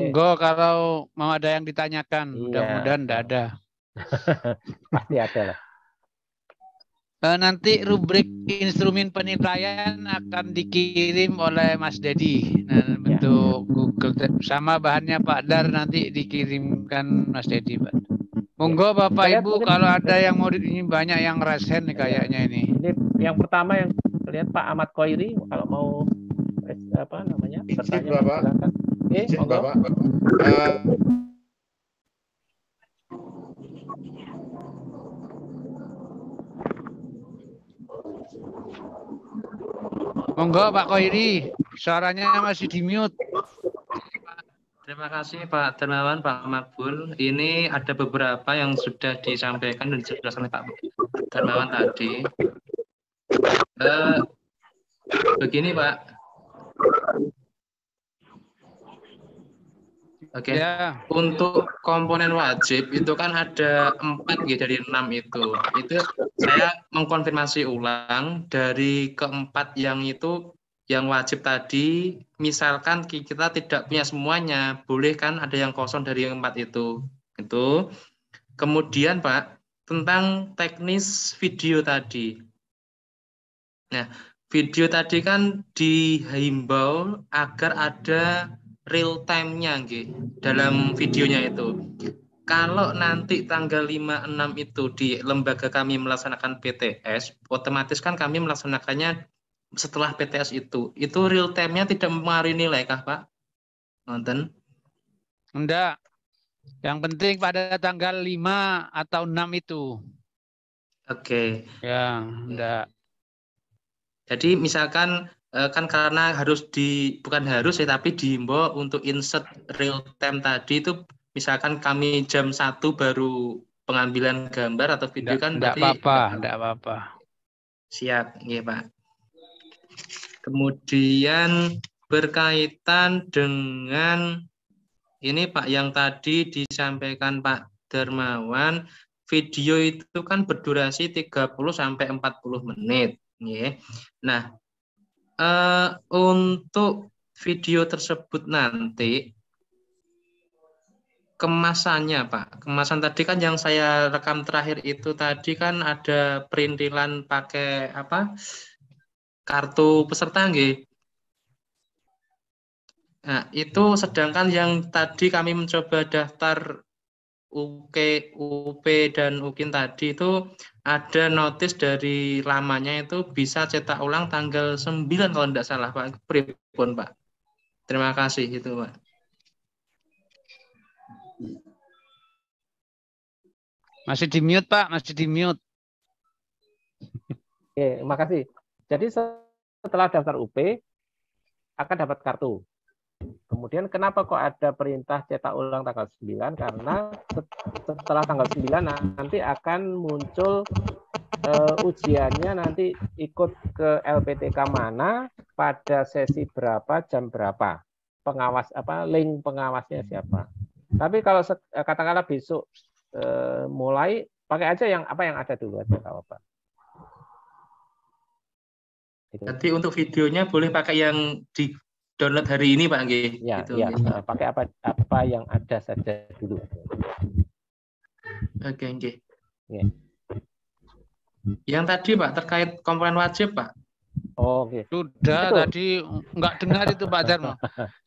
monggo kalau mau ada yang ditanyakan. Iya. Mudah-mudahan tidak ada. Pasti ada lah. Nanti rubrik instrumen penilaian akan dikirim oleh Mas Dedi. Nah, bentuk Google sama bahannya Pak Dar nanti dikirimkan Mas Dedi, Pak. Monggo Bapak Ibu kalau ada yang mau ini banyak yang resen nih kayaknya ini. Ini yang pertama yang lihat Pak Ahmad Khoiri kalau mau apa namanya bertanya silakan. Oke, monggo. Monggo Pak Khoiri, suaranya masih di mute. Terima kasih Pak Darmawan, Pak Makbul. Ini ada beberapa yang sudah disampaikan dan dijelaskan oleh Pak Darmawan tadi. Begini Pak. Oke. Ya. Untuk komponen wajib itu kan ada 4 dari 6 itu. Itu saya mengkonfirmasi ulang dari keempat yang itu yang wajib tadi, misalkan kita tidak punya semuanya, boleh kan ada yang kosong dari yang 4 itu. Itu. Kemudian Pak, tentang teknis video tadi. Nah, video tadi kan dihimbau agar ada real time-nya dalam videonya itu. Kalau nanti tanggal 5-6 itu di lembaga kami melaksanakan PTS, otomatis kan kami melaksanakannya setelah PTS itu real time-nya tidak mempengaruhi nilai kah Pak? Nonton? Enggak. Yang penting pada tanggal 5 atau 6 itu. Oke. Ya, enggak. Jadi misalkan kan karena bukan harus ya, tapi dihimbau untuk insert real time tadi itu misalkan kami jam 1 baru pengambilan gambar atau video kan berarti enggak apa-apa. Siap, ya Pak. Kemudian berkaitan dengan ini Pak yang tadi disampaikan Pak Darmawan, video itu kan berdurasi 30 sampai 40 menit, ya. Nah, untuk video tersebut nanti kemasannya Pak, kemasan tadi kan yang saya rekam terakhir itu tadi kan ada perintilan pakai apa? Kartu peserta nggih. Nah, itu sedangkan yang tadi kami mencoba daftar UP dan UKIN tadi itu ada notis dari lamanya itu bisa cetak ulang tanggal 9 kalau tidak salah Pak. Pripun Pak. Terima kasih itu Pak. Masih di mute Pak, masih di mute. Oke, makasih. Jadi setelah daftar UP akan dapat kartu. Kemudian kenapa kok ada perintah cetak ulang tanggal 9? Karena setelah tanggal 9 nanti akan muncul ujiannya nanti ikut ke LPTK mana, pada sesi berapa, jam berapa. Pengawas link pengawasnya siapa. Tapi kalau katakanlah besok mulai pakai aja yang ada dulu aja kalau Pak. Nanti untuk videonya boleh pakai yang di download hari ini Pak nggih. Ya, gitu, ya. Pakai apa yang ada saja dulu. Oke, nggih. Ya. Yang tadi Pak terkait komponen wajib Pak. Oh, oke. Sudah tadi nggak dengar itu Pak Darmo.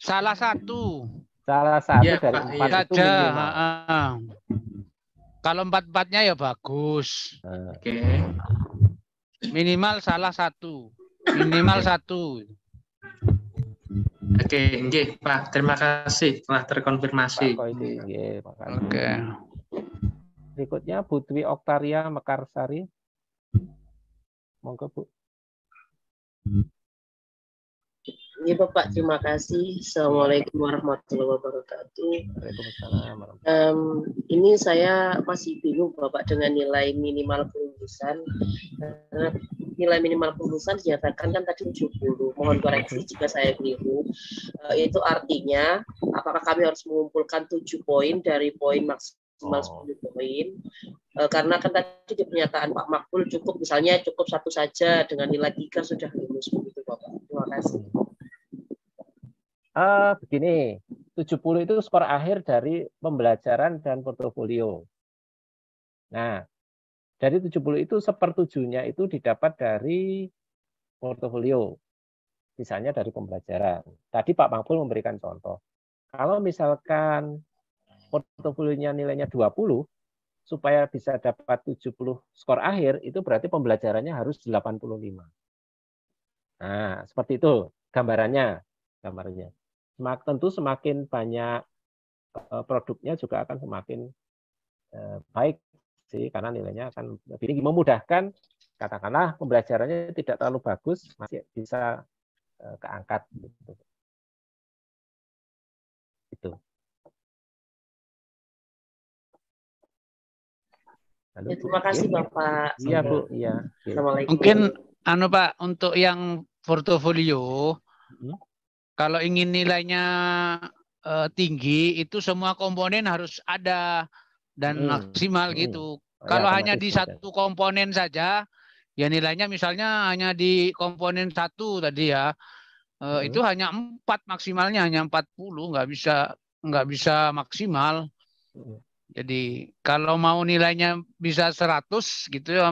Salah satu ya, dari Pak, 4 itu minimal. Kalau 4-4-nya ya bagus. Oke. Minimal salah satu. Minimal satu. Oke, nggih Pak. Terima kasih telah terkonfirmasi. Oke. Berikutnya Bu Dwi Oktaria Mekarsari. Monggo Bu. Iya Bapak, terima kasih. Assalamualaikum warahmatullahi wabarakatuh. Ini saya masih bingung Bapak dengan nilai minimal kelulusan. Karena nilai minimal kelulusan dinyatakan kan tadi 70. Mohon koreksi jika saya keliru. Itu artinya apakah kami harus mengumpulkan 7 poin dari poin maksimal 10 poin? Karena kan tadi di pernyataan Pak Makbul misalnya cukup 1 saja dengan nilai 3 sudah lulus begitu Bapak. Terima kasih. Begini, 70 itu skor akhir dari pembelajaran dan portofolio. Nah, dari 70 itu 1/7-nya itu didapat dari portofolio. Sisanya dari pembelajaran. Tadi Pak Mangpul memberikan contoh. Kalau misalkan portofolionya nilainya 20, supaya bisa dapat 70 skor akhir, itu berarti pembelajarannya harus 85. Nah, seperti itu gambarannya. Tentu semakin banyak produknya juga akan semakin baik sih, karena nilainya akan lebih tinggi. Memudahkan, katakanlah pembelajarannya tidak terlalu bagus, masih bisa keangkat. Itu. Ya, terima kasih Bapak. Iya Bu, iya. Assalamualaikum. Mungkin Pak, untuk yang portofolio, kalau ingin nilainya tinggi, itu semua komponen harus ada dan maksimal gitu. Kalau hanya di satu komponen saja, ya nilainya misalnya hanya di komponen 1 tadi ya, itu hanya 4 maksimalnya, hanya 40, nggak bisa maksimal. Jadi kalau mau nilainya bisa 100 gitu ya,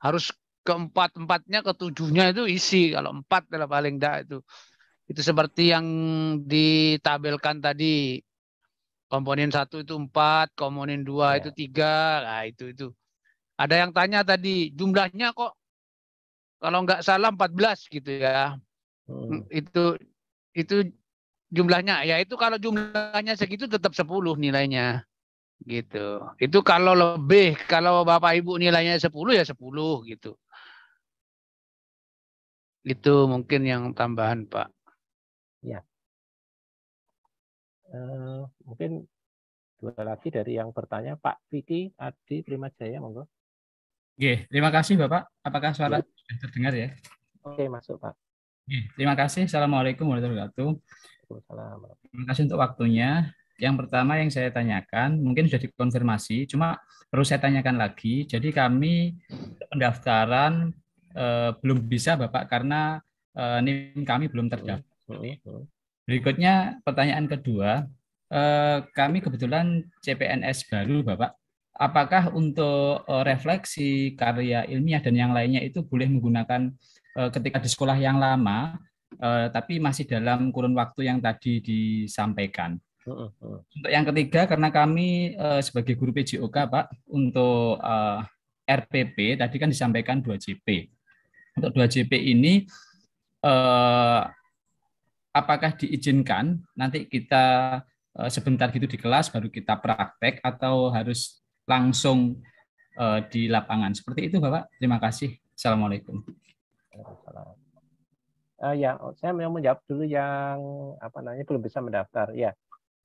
harus ke-4-4-nya, ke-7-nya itu isi. Kalau 4 adalah paling enggak itu. Itu seperti yang ditabelkan tadi. Komponen 1 itu 4, komponen 2 itu 3. Nah, itu. Ada yang tanya tadi, jumlahnya kok kalau nggak salah 14 gitu ya. Itu jumlahnya. Ya itu kalau jumlahnya segitu tetap 10 nilainya. Gitu. Itu kalau lebih, kalau Bapak Ibu nilainya 10 ya 10 gitu. Itu mungkin yang tambahan, Pak. Ya. Mungkin dua lagi dari yang bertanya, Pak Vicky Adi Primajaya, monggo. Oke, terima kasih Bapak. Apakah suara sudah terdengar ya? Oke, masuk Pak. Oke, terima kasih. Assalamualaikum warahmatullahi wabarakatuh. Terima kasih untuk waktunya. Yang pertama yang saya tanyakan, mungkin sudah dikonfirmasi, cuma perlu saya tanyakan lagi. Jadi kami pendaftaran belum bisa Bapak karena NIM kami belum terdaftar. Berikutnya pertanyaan kedua, kami kebetulan CPNS baru Bapak. Apakah untuk refleksi karya ilmiah dan yang lainnya itu boleh menggunakan ketika di sekolah yang lama, tapi masih dalam kurun waktu yang tadi disampaikan? Untuk yang ketiga, karena kami sebagai guru PJOK Pak, untuk RPP tadi kan disampaikan 2JP. Untuk 2JP ini apakah diizinkan nanti kita sebentar gitu di kelas baru kita praktek atau harus langsung di lapangan? Seperti itu Bapak. Terima kasih. Assalamualaikum. Ya, saya mau menjawab dulu yang belum bisa mendaftar. Ya,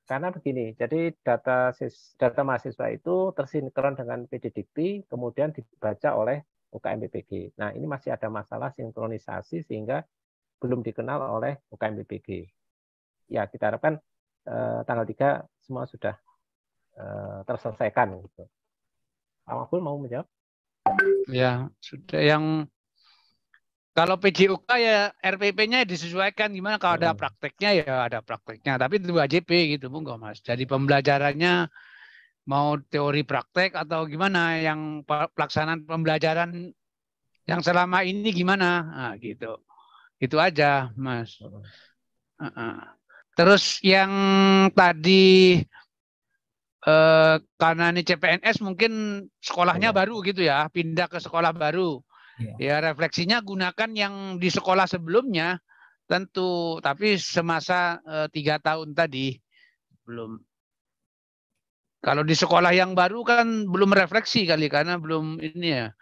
karena begini. Jadi data mahasiswa itu tersinkron dengan PDDikti, kemudian dibaca oleh UKM BPG. Nah, ini masih ada masalah sinkronisasi sehingga belum dikenal oleh UKM BPG. Ya, kita harapkan tanggal 3 semua sudah terselesaikan. Gitu. Pak Maful mau menjawab? Ya, sudah. Yang kalau PJOK ya RPP-nya disesuaikan, gimana kalau ada prakteknya ya ada prakteknya. Tapi itu 2JP gitu, monggo Mas. Jadi pembelajarannya mau teori praktek atau gimana, yang pelaksanaan pembelajaran yang selama ini gimana? Nah, gitu. Itu aja, Mas. Terus yang tadi karena ini CPNS mungkin sekolahnya baru gitu ya, pindah ke sekolah baru. Ya refleksinya gunakan yang di sekolah sebelumnya tentu, tapi semasa 3 tahun tadi belum. Kalau di sekolah yang baru kan belum refleksi kali karena belum ini ya.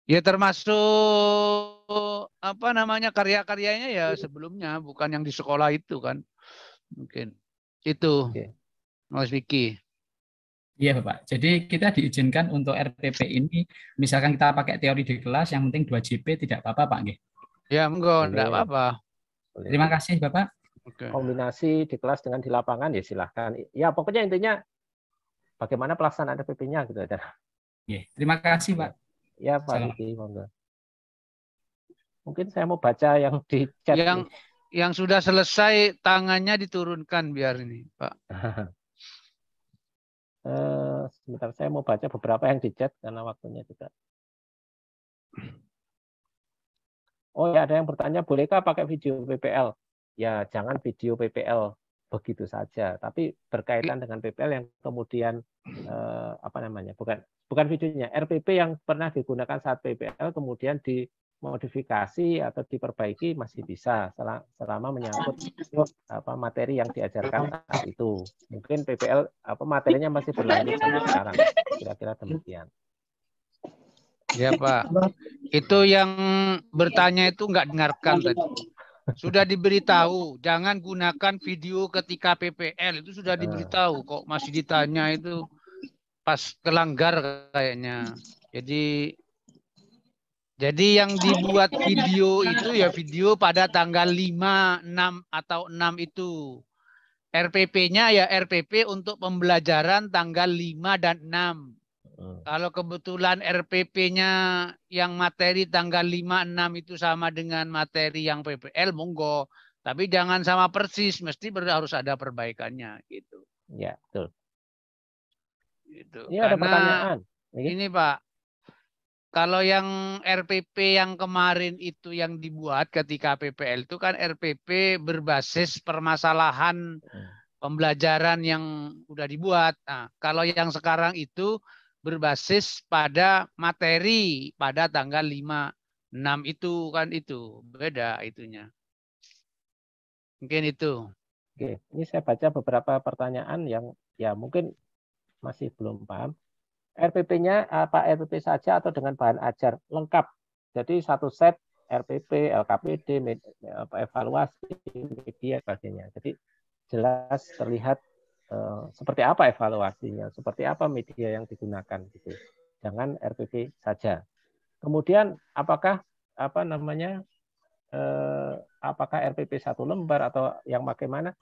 Ya termasuk karya-karyanya ya sebelumnya, bukan yang di sekolah itu kan. Mungkin itu. Mas Vicky. Iya Bapak, jadi kita diizinkan untuk RPP ini, misalkan kita pakai teori di kelas, yang penting 2JP tidak apa-apa Pak nggih? Ya monggo, enggak apa-apa. Terima kasih Bapak. Kombinasi di kelas dengan di lapangan ya silahkan. Ya pokoknya intinya bagaimana pelaksanaan RPP-nya gitu aja. Terima kasih Pak. Ya Pak Diki, monggo. Mungkin saya mau baca yang di chat. yang sudah selesai tangannya diturunkan biar ini, Pak. Sebentar, saya mau baca beberapa yang di chat karena waktunya juga. Oh ya, ada yang bertanya, bolehkah pakai video PPL? Ya, jangan video PPL begitu saja, tapi berkaitan dengan PPL yang kemudian apa namanya? Bukan videonya, RPP yang pernah digunakan saat PPL kemudian dimodifikasi atau diperbaiki masih bisa selama menyangkut apa materi yang diajarkan saat itu. Mungkin PPL apa materinya masih berlanjut sampai sekarang. Kira-kira demikian. Ya Pak, itu yang bertanya itu nggak dengarkan tadi. Sudah diberitahu, jangan gunakan video ketika PPL, itu sudah diberitahu, kok masih ditanya itu pas kelanggar kayaknya. Jadi yang dibuat video itu ya video pada tanggal 5, 6 atau 6 itu. RPP-nya ya RPP untuk pembelajaran tanggal 5 dan 6. Kalau kebetulan RPP-nya yang materi tanggal 5, 6 itu sama dengan materi yang PPL, monggo. Tapi jangan sama persis, mesti harus ada perbaikannya. Gitu. Ya, betul. Gitu. Ini karena ada pertanyaan. Ini Pak, kalau yang RPP yang kemarin itu yang dibuat ketika PPL itu kan RPP berbasis permasalahan pembelajaran yang udah dibuat. Nah, kalau yang sekarang itu berbasis pada materi pada tanggal 5, 6 itu kan itu. Beda itunya. Mungkin itu. Oke, ini saya baca beberapa pertanyaan yang ya mungkin masih belum paham. RPP-nya apa RPP saja atau dengan bahan ajar lengkap. Jadi satu set RPP, LKPD, evaluasi, media, sebagainya. Jadi jelas terlihat seperti apa evaluasinya, seperti apa media yang digunakan gitu. Jangan RPP saja. Kemudian apakah apa namanya apakah RPP satu lembar atau yang bagaimana?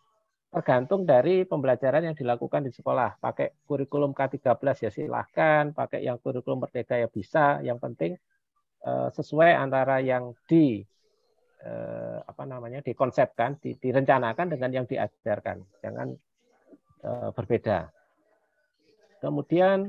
Tergantung dari pembelajaran yang dilakukan di sekolah. Pakai kurikulum K13 ya silahkan, pakai yang kurikulum Merdeka ya bisa. Yang penting sesuai antara yang apa namanya dikonsepkan, direncanakan dengan yang diajarkan. Jangan berbeda. Kemudian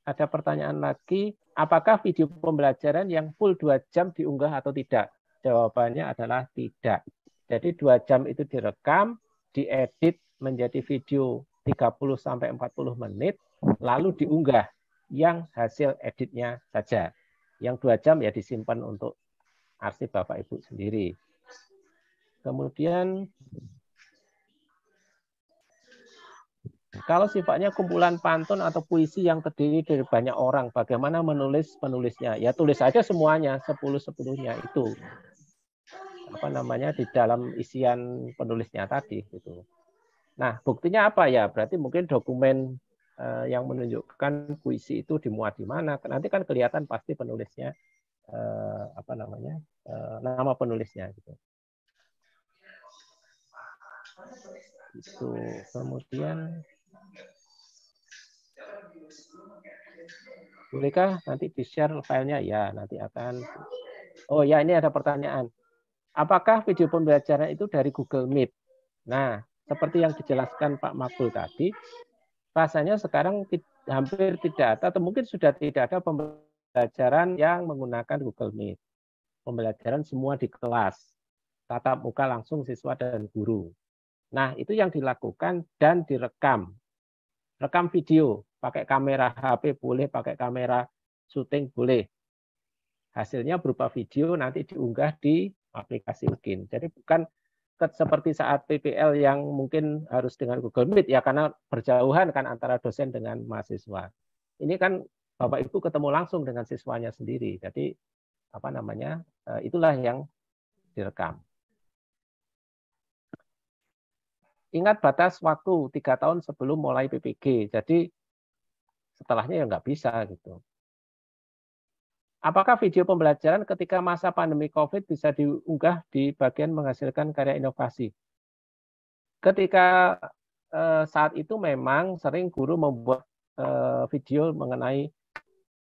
ada pertanyaan lagi, apakah video pembelajaran yang full 2 jam diunggah atau tidak? Jawabannya adalah tidak. Jadi 2 jam itu direkam, diedit menjadi video 30-40 menit, lalu diunggah yang hasil editnya saja. Yang 2 jam ya disimpan untuk arsip Bapak Ibu sendiri. Kemudian kalau sifatnya kumpulan pantun atau puisi yang terdiri dari banyak orang, bagaimana menulis penulisnya? Ya tulis saja semuanya, 10-10-nya itu. Apa namanya di dalam isian penulisnya tadi gitu. Nah, buktinya apa ya? Berarti mungkin dokumen yang menunjukkan puisi itu dimuat di mana. Nanti kan kelihatan pasti penulisnya apa namanya? Nama penulisnya gitu. Itu. Kemudian bolehkah nanti di-share filenya? Ya, nanti akan. Oh ya, ini ada pertanyaan. Apakah video pembelajaran itu dari Google Meet? Nah, seperti yang dijelaskan Pak Makbul tadi, rasanya sekarang hampir tidak ada, atau mungkin sudah tidak ada pembelajaran yang menggunakan Google Meet. Pembelajaran semua di kelas, tatap muka langsung siswa dan guru. Nah, itu yang dilakukan dan direkam. Rekam video, pakai kamera HP boleh, pakai kamera syuting boleh. Hasilnya berupa video nanti diunggah di aplikasi UKIN. Jadi bukan seperti saat PPL yang mungkin harus dengan Google Meet ya karena berjauhan kan antara dosen dengan mahasiswa. Ini kan Bapak Ibu ketemu langsung dengan siswanya sendiri. Jadi apa namanya? Itulah yang direkam. Ingat batas waktu 3 tahun sebelum mulai PPG. Jadi setelahnya ya nggak bisa gitu. Apakah video pembelajaran ketika masa pandemi COVID bisa diunggah di bagian menghasilkan karya inovasi? Ketika saat itu memang sering guru membuat video mengenai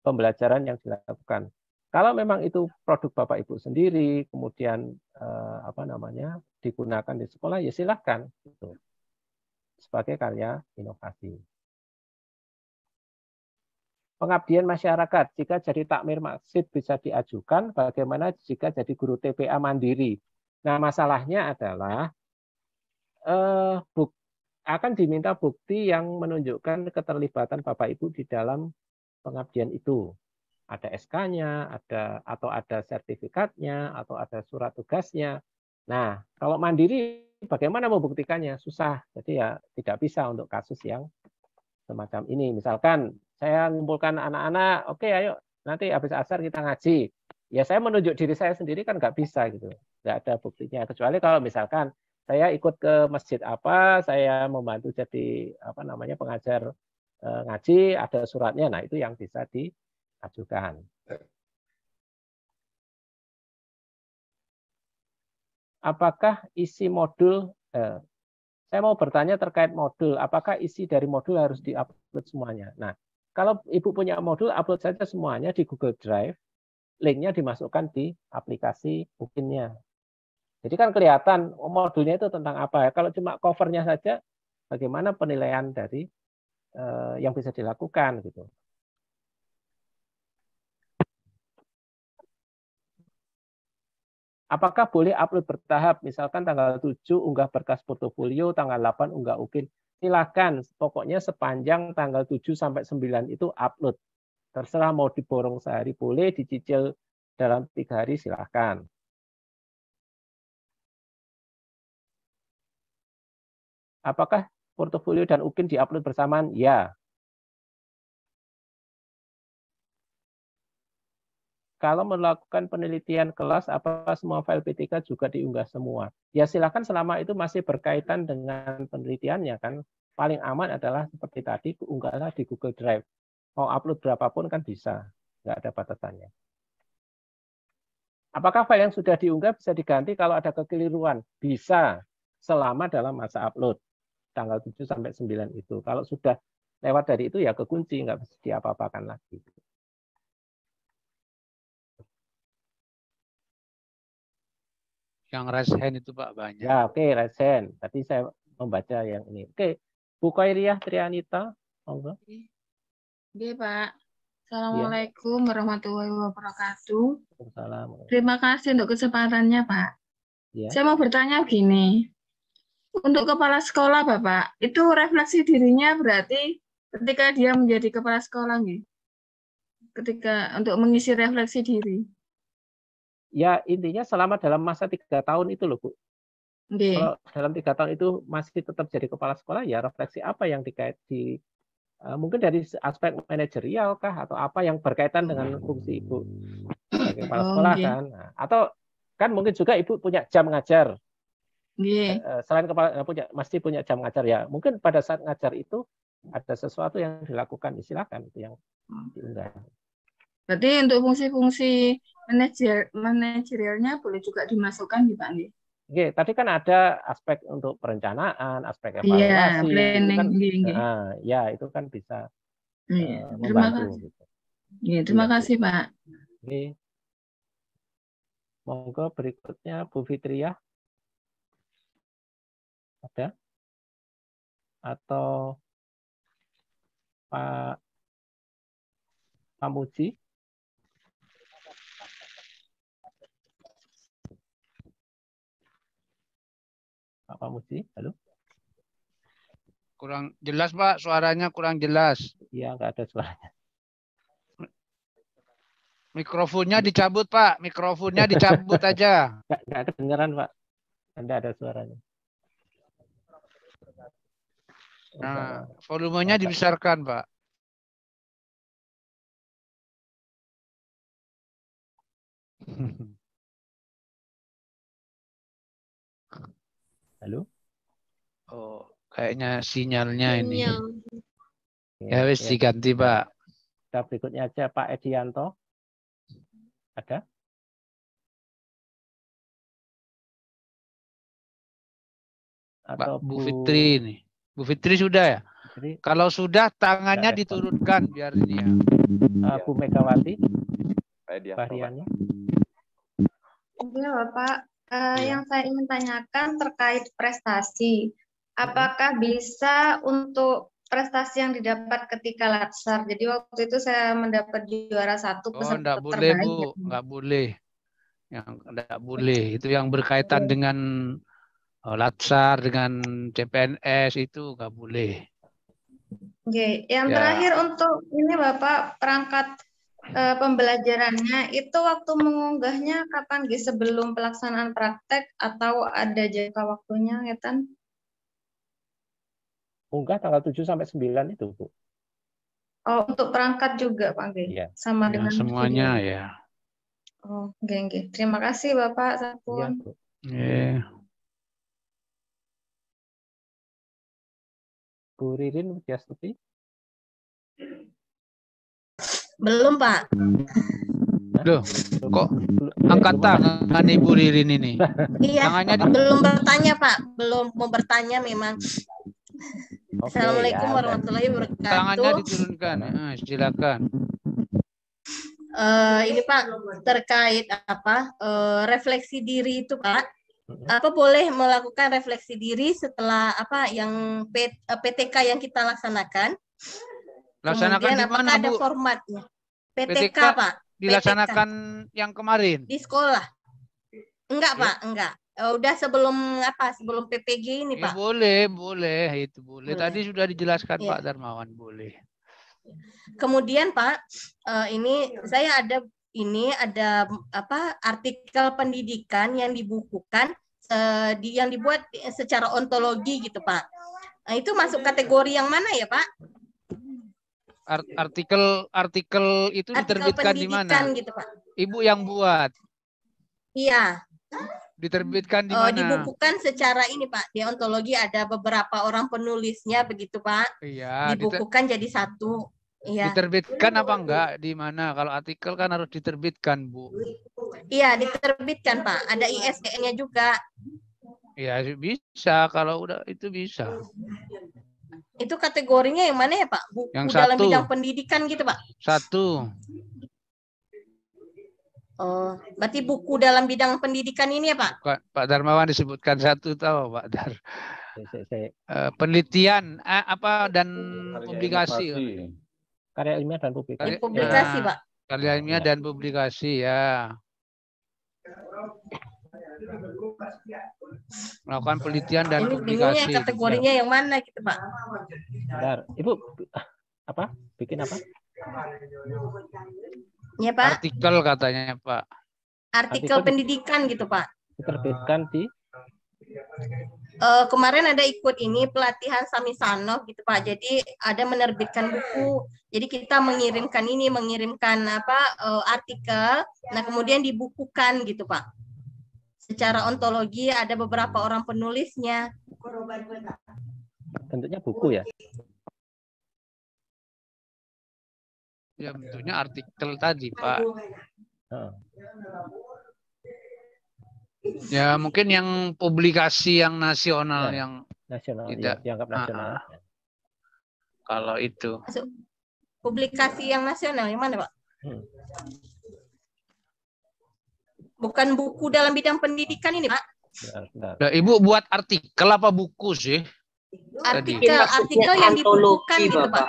pembelajaran yang dilakukan. Kalau memang itu produk Bapak Ibu sendiri, kemudian digunakan di sekolah, ya silahkan gitu, sebagai karya inovasi. Pengabdian masyarakat, jika jadi takmir masjid bisa diajukan, bagaimana jika jadi guru TPA mandiri? Nah, masalahnya adalah akan diminta bukti yang menunjukkan keterlibatan Bapak Ibu di dalam pengabdian itu. Ada SK-nya, atau ada sertifikatnya, atau ada surat tugasnya. Nah, kalau mandiri, bagaimana membuktikannya? Susah. Jadi ya tidak bisa untuk kasus yang semacam ini. Misalkan saya mengumpulkan anak-anak, oke ayo nanti habis asar kita ngaji. Ya saya menunjuk diri saya sendiri kan nggak bisa gitu, nggak ada buktinya. Kecuali kalau misalkan saya ikut ke masjid apa, saya membantu jadi pengajar ngaji, ada suratnya. Nah itu yang bisa diajukan. Apakah isi modul? Saya mau bertanya terkait modul. Apakah isi dari modul harus diupload semuanya? Nah, kalau Ibu punya modul, upload saja semuanya di Google Drive, linknya dimasukkan di aplikasi Bookin-nya. Jadi kan kelihatan modulnya itu tentang apa. Kalau cuma covernya saja, bagaimana penilaian dari yang bisa dilakukan gitu. Apakah boleh upload bertahap? Misalkan tanggal 7 unggah berkas portofolio, tanggal 8 unggah UKIN. Silakan, pokoknya sepanjang tanggal 7 sampai 9 itu upload. Terserah mau diborong sehari boleh, dicicil dalam 3 hari silakan. Apakah portofolio dan UKIN diupload bersamaan? Ya. Kalau melakukan penelitian kelas, apakah semua file P3 juga diunggah semua? Ya silakan selama itu masih berkaitan dengan penelitiannya kan. Paling aman adalah seperti tadi, unggahlah di Google Drive. Mau upload berapapun kan bisa, nggak ada batasannya. Apakah file yang sudah diunggah bisa diganti kalau ada kekeliruan? Bisa, selama dalam masa upload. Tanggal 7 sampai 9 itu. Kalau sudah lewat dari itu ya kekunci, nggak bisa diapa-apakan lagi. Yang raise hand itu Pak banyak. Ya, oke, raise hand. Tadi saya membaca yang ini. Oke, Bu Khairiyah Trianita, monggo. Oke, Pak. Assalamualaikum warahmatullahi wabarakatuh. Assalamualaikum. Terima kasih untuk kesempatannya, Pak. Ya. Saya mau bertanya begini. Untuk kepala sekolah, Bapak, itu refleksi dirinya berarti ketika dia menjadi kepala sekolah, nih? Ketika untuk mengisi refleksi diri. Ya, intinya selama dalam masa 3 tahun itu loh, Bu. Okay. Kalau dalam 3 tahun itu masih tetap jadi kepala sekolah, ya refleksi apa yang mungkin dari aspek manajerial kah, atau apa yang berkaitan dengan fungsi Ibu sebagai kepala sekolah kan. Nah, atau kan mungkin juga Ibu punya jam ngajar. Selain masih punya jam ngajar ya. Mungkin pada saat ngajar itu ada sesuatu yang dilakukan, silakan itu yang diunggah. Berarti untuk fungsi-fungsi manajerialnya boleh juga dimasukkan di Pak? Oke, tadi kan ada aspek untuk perencanaan, aspek evaluasi. Planning. Kan, ya itu kan bisa membantu. Terima kasih. Gitu. Ya, terima kasih Pak. Oke. Monggo berikutnya Bu Fitriah. Ada? Atau Pak Pamuji? Pak Pamuji, halo? Kurang jelas Pak, suaranya kurang jelas. Iya, nggak ada suaranya. Mikrofonnya dicabut Pak, mikrofonnya dicabut aja. Nggak kedengeran Pak, Anda ada suaranya. Nah, volumenya dibesarkan Pak. Halo? Oh, kayaknya sinyalnya ini. Ya, wis diganti Pak. Kita berikutnya aja Pak Edianto. Ada? Atau Bu Fitri ini. Bu Fitri sudah ya? Kalau sudah tangannya diturunkan biar ini ya. Bu Megawati. Variannya. Iya, Bapak. Yang saya ingin tanyakan terkait prestasi. Apakah bisa untuk prestasi yang didapat ketika latsar? Jadi waktu itu saya mendapat juara 1 Oh, enggak peserta boleh, terbaik. Bu. Enggak boleh. Yang enggak boleh. Itu yang berkaitan dengan latsar, dengan CPNS itu enggak boleh. Oke, yang Ya. terakhir untuk ini Bapak, perangkat pembelajarannya itu waktu mengunggahnya kapan Gi? Sebelum pelaksanaan praktek atau ada jangka waktunya ya Tan? Unggah tanggal 7 sampai 9 itu, Bu. Oh, untuk perangkat juga Pak Gi? Iya. Sama Ya, dengan semuanya video. ya. Oh, oke. Terima kasih Bapak. Iya, Sampun. Bu. Bu Ririn Widyastuti. Belum, Pak. Loh, kok angkat tangan Ibu Ririn ini? Iya, Tangannya belum bertanya, Pak. Belum mau bertanya memang. Oke, Assalamualaikum ya, warahmatullahi wabarakatuh. Tangannya diturunkan. Silakan. Ini Pak, terkait apa refleksi diri itu Pak, apa boleh melakukan refleksi diri setelah apa yang PTK yang kita laksanakan? Laksanakan Kemudian di apakah mana, ada Bu? formatnya? PTK, PTK Pak. Dilaksanakan yang kemarin? Di sekolah. Enggak, Pak, enggak. Udah sebelum apa? Sebelum PPG ini, Pak. Boleh, itu boleh. Boleh. Tadi sudah dijelaskan Iya. Pak Darmawan, boleh. Kemudian Pak, ini saya ada apa artikel pendidikan yang dibukukan yang dibuat secara ontologi gitu Pak. Nah, itu masuk kategori yang mana ya Pak? Artikel itu diterbitkan di mana? Gitu, Pak. Ibu yang buat. Iya. Diterbitkan di mana? Dibukukan secara ini Pak. Di ontologi ada beberapa orang penulisnya begitu Pak. Iya. Dibukukan jadi satu. Iya. Diterbitkan apa enggak? Di mana? Kalau artikel kan harus diterbitkan, Bu. Iya, diterbitkan, Pak. Ada ISBN-nya juga. Iya, bisa. Kalau udah itu bisa. Itu kategorinya yang mana ya, Pak? Buku Yang dalam satu. bidang pendidikan gitu, Pak? 1. Oh, berarti buku dalam bidang pendidikan ini ya, Pak? Pak Darmawan disebutkan 1 tahu, Pak Dar. Penelitian apa dan publikasi. Karya ilmiah dan publikasi. Publikasi, Pak. Karya ilmiah dan publikasi ya. Melakukan penelitian dan publikasi. Ini kategorinya yang mana gitu, Pak? Bentar. Ibu apa? Bikin apa? Ya, Pak. Artikel katanya, Pak. Artikel pendidikan gitu, Pak. Diterbitkan di kemarin ada ikut ini pelatihan Samisano gitu Pak. Jadi ada menerbitkan buku. Jadi kita mengirimkan apa artikel. Nah, kemudian dibukukan gitu, Pak. Secara ontologi ada beberapa orang penulisnya. Bentuknya buku ya? Ya, bentuknya artikel tadi, Pak. Ya, mungkin yang publikasi yang nasional ya, yang nasional tidak ya, dianggap nasional. Kalau itu. Publikasi yang nasional yang mana, Pak? Bukan buku dalam bidang pendidikan ini, Pak. Nah, Ibu buat artikel apa buku sih? Artikel yang dibukukan gitu, Pak.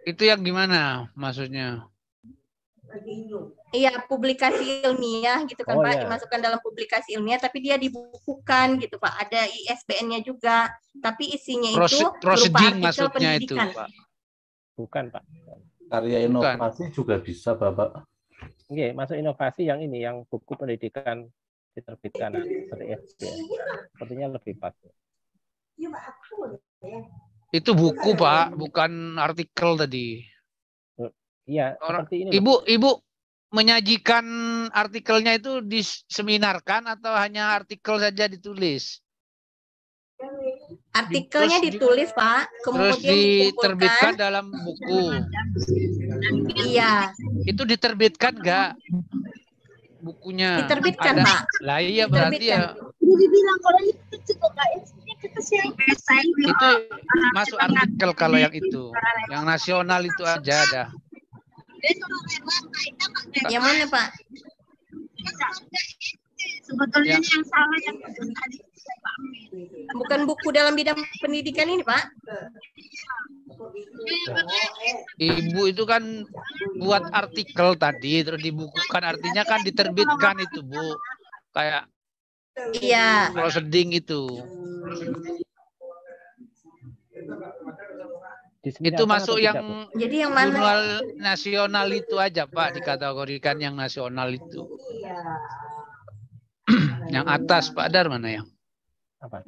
Itu yang gimana maksudnya? Iya, publikasi ilmiah gitu kan, Pak. Dimasukkan dalam publikasi ilmiah, tapi dia dibukukan gitu, Pak. Ada ISBN-nya juga, tapi isinya itu proceeding maksudnya itu, Pak. Bukan, Pak. Karya inovasi juga bisa, Bapak. Oke, masuk inovasi yang ini, yang buku pendidikan diterbitkan seperti ISBN. Sepertinya lebih pas. Itu buku, Pak, bukan artikel tadi. Iya, seperti ini. Ibu menyajikan artikelnya itu diseminarkan atau hanya artikel saja ditulis? Artikelnya ditulis, Pak. Kemudian terus diterbitkan dalam buku. Iya. Itu diterbitkan nggak bukunya? Diterbitkan, Pak. Lah iya berarti ya. Itu masuk artikel kalau yang itu. Yang nasional itu aja ada. Yang mana, Pak? Sebetulnya yang salah yang tadi. Bukan buku dalam bidang pendidikan ini, Pak. Ibu itu kan buat artikel tadi terus dibukukan, artinya kan diterbitkan itu, Bu. Kayak Iya. proseding itu. Itu masuk yang jadi yang mana? jurnal nasional itu aja, Pak, dikategorikan yang nasional itu. Yang atas, Pak Dar, mana yang? Apa?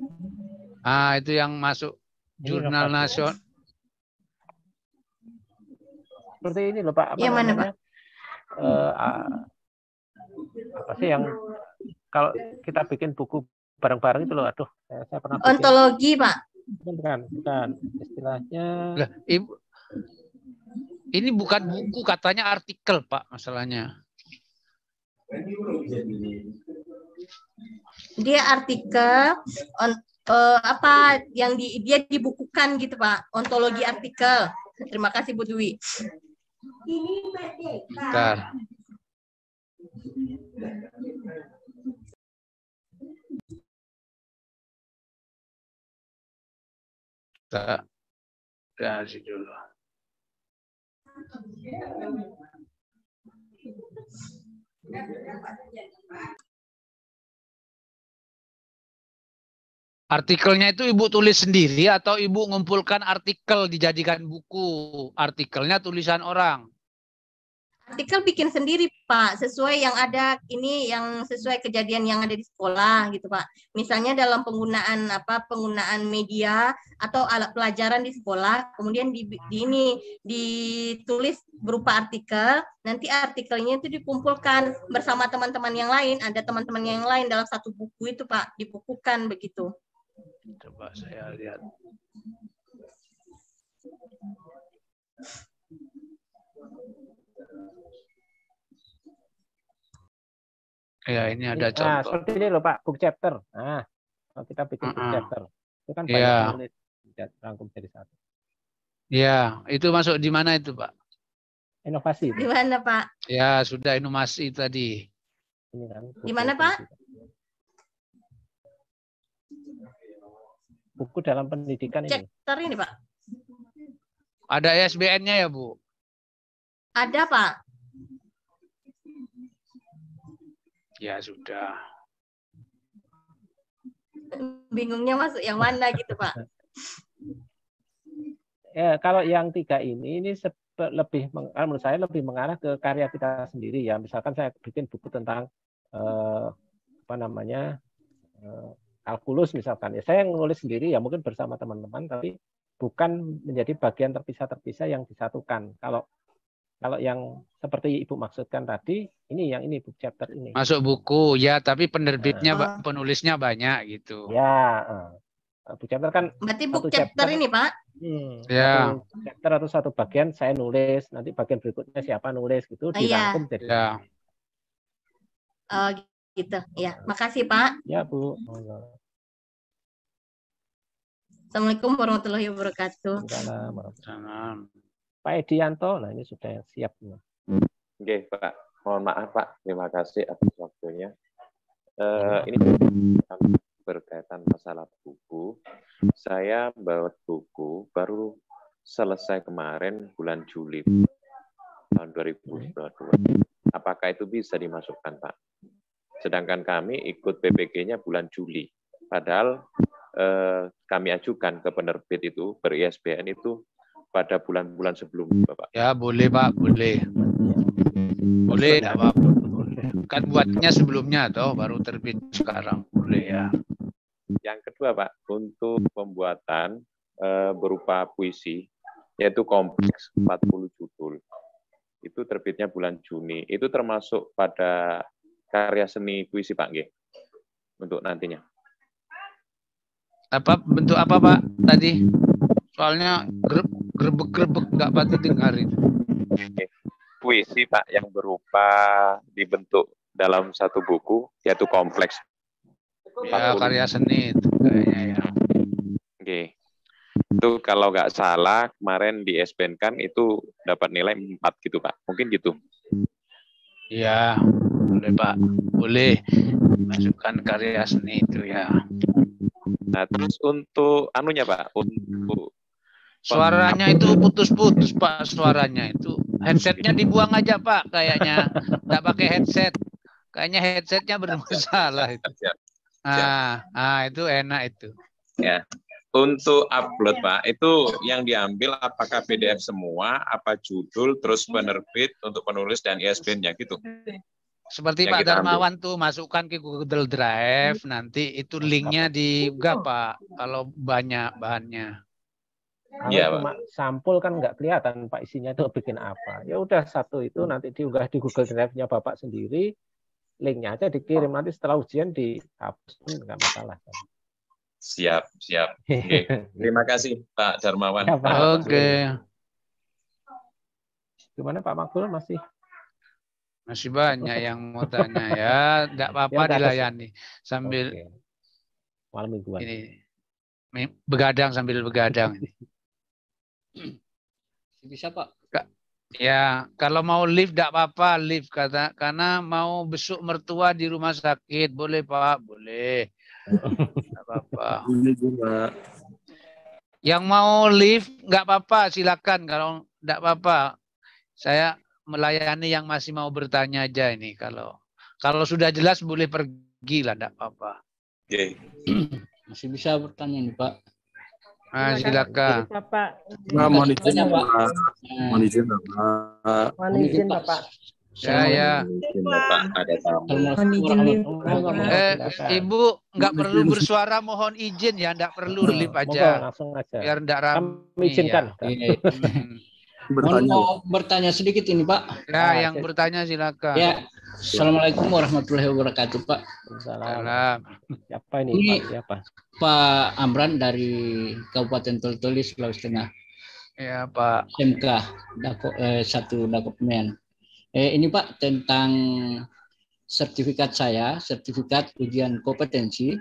Ah, itu yang masuk jurnal nasional. Seperti ini loh, Pak. Yang mana, Pak? Apa sih yang kalau kita bikin buku bareng-bareng itu loh, aduh, saya pernah bikin. Ontologi, Pak. Bukan. Istilahnya. Lah, Ibu, ini bukan buku, katanya artikel, Pak, masalahnya. Dia artikel apa yang dia dibukukan gitu, Pak. Ontologi artikel. Terima kasih, Bu Dwi. Bentar. Kita kasih dulu. Artikelnya itu Ibu tulis sendiri atau Ibu ngumpulkan artikel dijadikan buku? Artikelnya tulisan orang. Artikel bikin sendiri, Pak, sesuai yang ada ini, yang sesuai kejadian yang ada di sekolah gitu, Pak. Misalnya dalam penggunaan penggunaan media atau alat pelajaran di sekolah, kemudian ini ditulis berupa artikel, nanti artikelnya itu dikumpulkan bersama teman-teman yang lain, ada teman-teman yang lain dalam satu buku itu, Pak, dibukukan begitu. Coba saya lihat. Ya, ini ada contoh. Nah, seperti ini loh, Pak, book chapter. Nah, kalau kita bikin book chapter, itu kan banyak tulis rangkum jadi satu. Ya, itu masuk di mana itu, Pak? Inovasi. Di mana, Pak? Ya, sudah inovasi tadi. Ini kan, di mana, Pak? Buku dalam pendidikan ini. Chapter ini, Pak. Ada ISBN-nya ya, Bu? Ada, Pak. Ya, sudah. Bingungnya masuk yang mana gitu, Pak? Ya, kalau yang 3 ini lebih, menurut saya lebih mengarah ke karya kita sendiri ya. Misalkan saya bikin buku tentang kalkulus misalkan. Ya, saya nulis sendiri ya, mungkin bersama teman-teman, tapi bukan menjadi bagian terpisah-terpisah yang disatukan. Kalau yang seperti Ibu maksudkan tadi, ini book chapter ini. Masuk buku, ya, tapi penerbitnya, penulisnya banyak gitu. Ya, book chapter kan. Berarti book chapter ini, Pak? Ya. Satu chapter atau satu bagian saya nulis, nanti bagian berikutnya siapa nulis gitu, dirangkum jadi. Ya. Gitu. Ya, makasih, Pak. Ya, Bu. Assalamualaikum warahmatullahi wabarakatuh. Waalaikumsalam. Pak Edianto, nah ini sudah siap. Oke, Pak. Mohon maaf, Pak. Terima kasih atas waktunya. Ini berkaitan masalah buku. Saya membawa buku baru selesai kemarin bulan Juli tahun 2022. Apakah itu bisa dimasukkan, Pak? Sedangkan kami ikut PPG-nya bulan Juli. Padahal kami ajukan ke penerbit itu ber-ISBN itu pada bulan-bulan sebelum, Bapak. Ya, boleh, Pak, boleh. Boleh, tidak apa-apa. Kan buatnya sebelumnya toh, baru terbit sekarang. Boleh ya. Yang kedua, Pak, untuk pembuatan berupa puisi, yaitu kompleks 40 judul. Itu terbitnya bulan Juni. Itu termasuk pada karya seni puisi, Pak, nggih? Untuk nantinya. Bentuk apa, Pak, tadi? Soalnya grebek-grebek nggak patut dengarin. Puisi, Pak, yang berupa dibentuk dalam satu buku, yaitu kompleks. Ya, karya seni itu kayaknya ya. Oke. Itu kalau nggak salah kemarin di ISBN kan itu dapat nilai 4 gitu, Pak. Mungkin gitu. Iya, boleh Pak. Boleh masukkan karya seni itu ya. Nah, terus untuk anunya Pak, untuk suaranya itu putus-putus Pak, suaranya itu. Headsetnya dibuang aja Pak, kayaknya. Nggak pakai headset. Kayaknya headsetnya bermasalah itu. Itu enak itu. Ya. Untuk upload Pak, itu yang diambil apakah PDF semua, apa judul, terus penerbit untuk penulis dan ISBN-nya gitu? Seperti yang Pak Darmawan tuh masukkan ke Google Drive, nanti itu linknya diunggah Pak, kalau banyak bahannya. Kalau cuma sampul kan nggak kelihatan Pak isinya itu bikin apa. Ya udah satu itu nanti diunggah di Google Drive-nya Bapak sendiri, linknya aja dikirim, nanti setelah ujian dihapus pun nggak masalah. Siap. Okay. Terima kasih Pak Darmawan. Ya, Pak. Oke. Gimana Pak Makbul masih banyak yang mau tanya ya, enggak apa-apa ya, dilayani sambil malam mingguan. Ini begadang sambil begadang ini. Bisa Pak? Ya, kalau mau lift enggak apa-apa, lift karena mau besuk mertua di rumah sakit, boleh Pak, boleh. Enggak apa-apa. Yang mau lift enggak apa-apa, silakan. Kalau enggak apa-apa, saya melayani yang masih mau bertanya aja ini. Kalau sudah jelas boleh pergi lah, enggak apa-apa. Oke. Masih bisa bertanya nih Pak. Silakan. Mohon izin Pak. Mohon izin Bapak. Mohon izin Bapak. Ya. Ibu nggak perlu bersuara mohon izin ya, nggak perlu lift aja. Langsung aja. Biar nggak ramai. Izinkan. Ya. Mau bertanya sedikit ini Pak. Ya, yang bertanya silakan. Ya. Assalamualaikum warahmatullahi wabarakatuh Pak. Salam. Siapa ini Pak? Siapa? Pak Amran dari Kabupaten Toltoli, Sulawesi Tengah. Ya Pak. SMK satu Dakopemen. Ini Pak tentang sertifikat saya, sertifikat ujian kompetensi,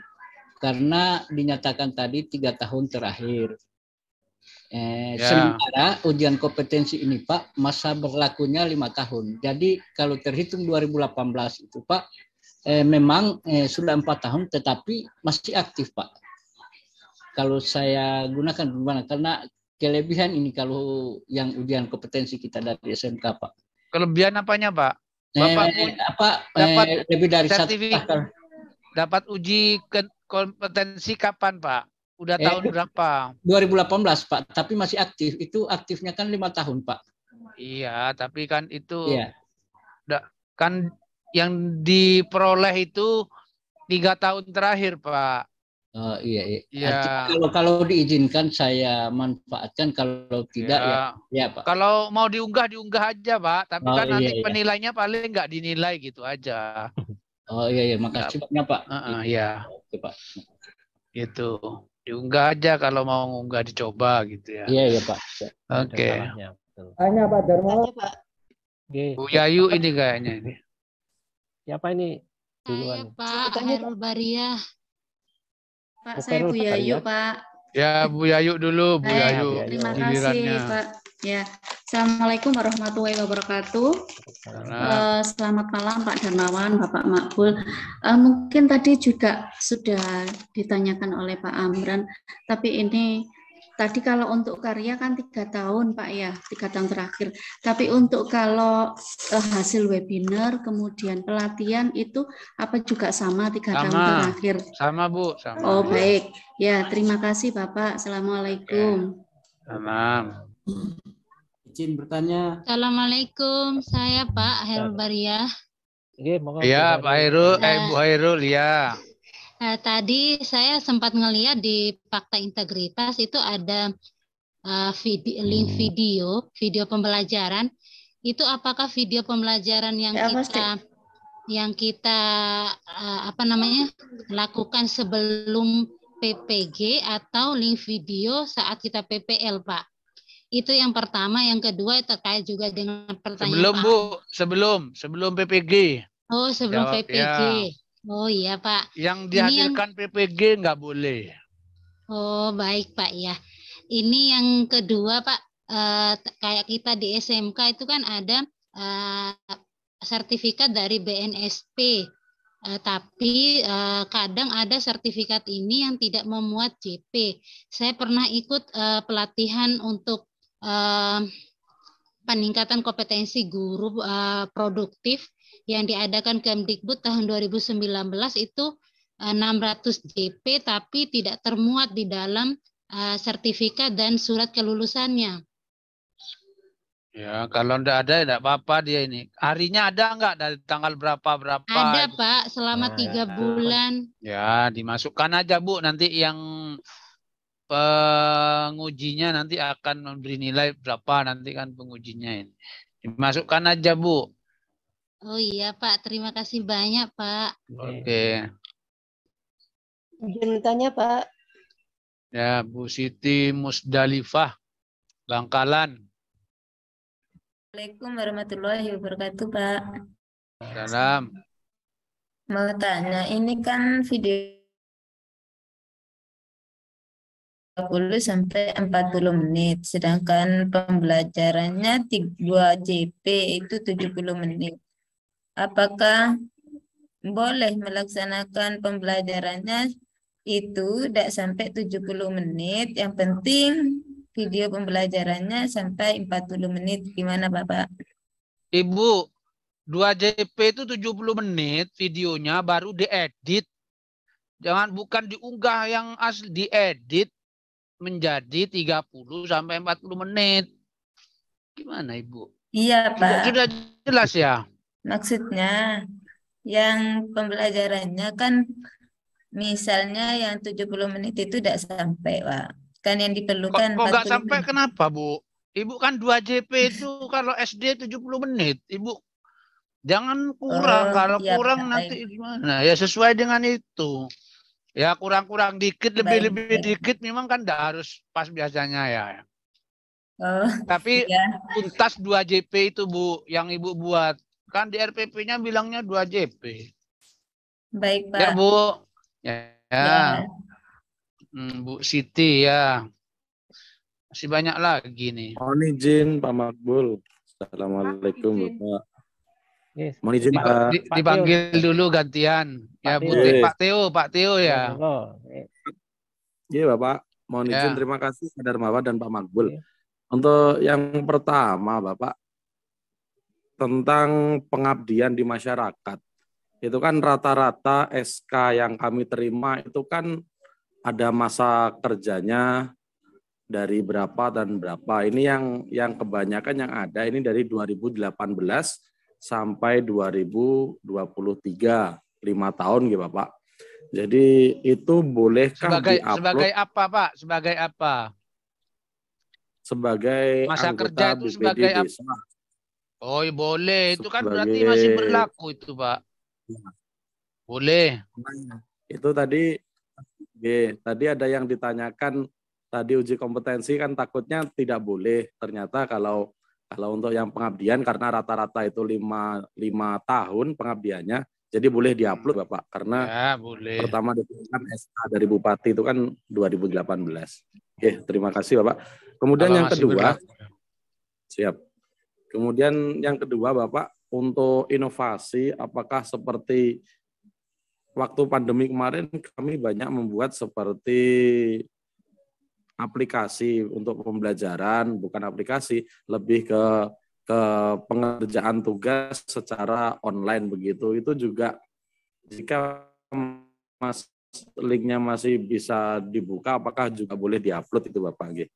karena dinyatakan tadi 3 tahun terakhir. Sementara ujian kompetensi ini Pak masa berlakunya 5 tahun. Jadi kalau terhitung 2018 itu Pak memang sudah 4 tahun tetapi masih aktif Pak. Kalau saya gunakan gimana? Karena kelebihan ini kalau yang ujian kompetensi kita dari SMK Pak. Kelebihan apanya Pak? Bapak dapat lebih dari sertifikat. Dapat uji kompetensi kapan Pak? Udah tahun berapa? 2018 Pak, tapi masih aktif. Itu aktifnya kan 5 tahun Pak. Iya, tapi kan itu kan yang diperoleh itu 3 tahun terakhir Pak. Iya. Kalau diizinkan saya manfaatkan, kalau tidak ya Pak. Kalau mau diunggah aja Pak, tapi kan nanti penilainya paling nggak dinilai gitu aja. Iya, makasih Pak. Iya. Oke Pak. Gitu. Diunggah aja kalau mau ngunggah dicoba gitu ya. Iya Pak. Oke. Tanya Pak Darmawan. Bu Yayu ini kayaknya ini. Siapa ini? Saya Pak Herul Bariah. Pak, saya Bu Yayu, Pak. Ya, Bu Yayu dulu, Bu Yayu. Terima kasih, Pak. Ya, Assalamualaikum warahmatullahi wabarakatuh. Selamat malam, Pak Darmawan, Bapak Makbul. Mungkin tadi juga sudah ditanyakan oleh Pak Amran, tapi ini tadi kalau untuk karya kan 3 tahun, Pak ya, 3 tahun terakhir. Tapi untuk kalau hasil webinar, kemudian pelatihan itu apa juga sama 3 tahun terakhir? Sama Bu, sama. Oh baik, ya terima kasih Bapak. Assalamualaikum. Salam. Izin bertanya. Assalamualaikum, saya Pak Herul Bariah. Iya Pak Herul, Bu Herul ya. Tadi saya sempat ngelihat di Fakta Integritas itu ada link video pembelajaran. Itu apakah video pembelajaran yang kita lakukan sebelum PPG atau link video saat kita PPL, Pak? Itu yang pertama. Yang kedua terkait juga dengan pertanyaan sebelum PPG. Oh, sebelum PPG. Ya. Oh iya Pak. Yang dihasilkan PPG nggak boleh. Oh baik Pak ya. Ini yang kedua Pak, kayak kita di SMK itu kan ada sertifikat dari BNSP. Tapi kadang ada sertifikat ini yang tidak memuat JP. Saya pernah ikut pelatihan untuk peningkatan kompetensi guru produktif yang diadakan Kemdikbud tahun 2019 itu 600 JP tapi tidak termuat di dalam sertifikat dan surat kelulusannya. Ya, kalau enggak ada, enggak apa-apa dia ini. Harinya ada enggak dari tanggal berapa? Ada, Pak, selama 3 bulan. Ya, dimasukkan aja, Bu. Nanti yang pengujinya nanti akan memberi nilai berapa nanti kan pengujinya ini. Dimasukkan aja, Bu. Oh iya, Pak. Terima kasih banyak, Pak. Oke. Izin bertanya, Pak. Ya, Bu Siti Musdalifah, Bangkalan. Assalamualaikum warahmatullahi wabarakatuh, Pak. Salam. Mau tanya, ini kan video 30 sampai 40 menit, sedangkan pembelajarannya 2 JP itu 70 menit. Apakah boleh melaksanakan pembelajarannya itu tidak sampai 70 menit, yang penting video pembelajarannya sampai 40 menit. Gimana, Bapak? Ibu, 2 JP itu 70 menit videonya baru diedit. Bukan diunggah yang asli, diedit menjadi 30 sampai 40 menit. Gimana, Ibu? Iya, Pak. Sudah jelas ya? Maksudnya yang pembelajarannya kan misalnya yang 70 menit itu tidak sampai, Pak. Kan yang diperlukan Kok nggak 40 sampai menit. kenapa, Bu? Ibu kan 2 JP itu kalau SD 70 menit. Ibu jangan kurang. Kalau iya, kurang Pak, nanti gimana? Ya sesuai dengan itu. Ya kurang-kurang dikit, lebih-lebih dikit memang kan enggak harus pas biasanya ya. Tapi tuntas 2 JP itu, Bu, yang Ibu buat. Kan di RPP-nya bilangnya 2 JP. Baik, Pak. Ya, Bu. Ya. Ya. Bu Siti ya. Masih banyak lagi nih. Mohon izin Pak Makbul. Assalamualaikum Bapak. Yes. Mohon izin Pak. Dipanggil dulu gantian. Ya, Pak Teo ya. Iya Bapak. Mohon izin, terima kasih Pak Darmawan dan Pak Makbul. Yes. Untuk yang pertama Bapak, tentang pengabdian di masyarakat. Itu kan rata-rata SK yang kami terima itu kan ada masa kerjanya dari berapa dan berapa. Ini yang kebanyakan yang ada ini dari 2018 sampai 2023, 5 tahun gitu Bapak. Jadi itu bolehkah di-upload? Sebagai apa, Pak? Sebagai apa? Sebagai masa anggota kerja itu BPD sebagai desa. Oh, boleh. Itu kan berarti masih berlaku itu, Pak. Boleh. Itu tadi ada yang ditanyakan tadi uji kompetensi kan takutnya tidak boleh. Ternyata kalau untuk yang pengabdian karena rata-rata itu 5 tahun pengabdiannya, jadi boleh diupload Bapak karena boleh. Pertama diberikan SK dari Bupati itu kan 2018. Oke, terima kasih Bapak. Kemudian kalau yang kedua, berlaku. Siap. Kemudian yang kedua Bapak, untuk inovasi apakah seperti waktu pandemi kemarin kami banyak membuat seperti aplikasi untuk pembelajaran, bukan aplikasi, lebih ke pengerjaan tugas secara online begitu. Itu juga jika linknya masih bisa dibuka, apakah juga boleh diupload itu Bapak?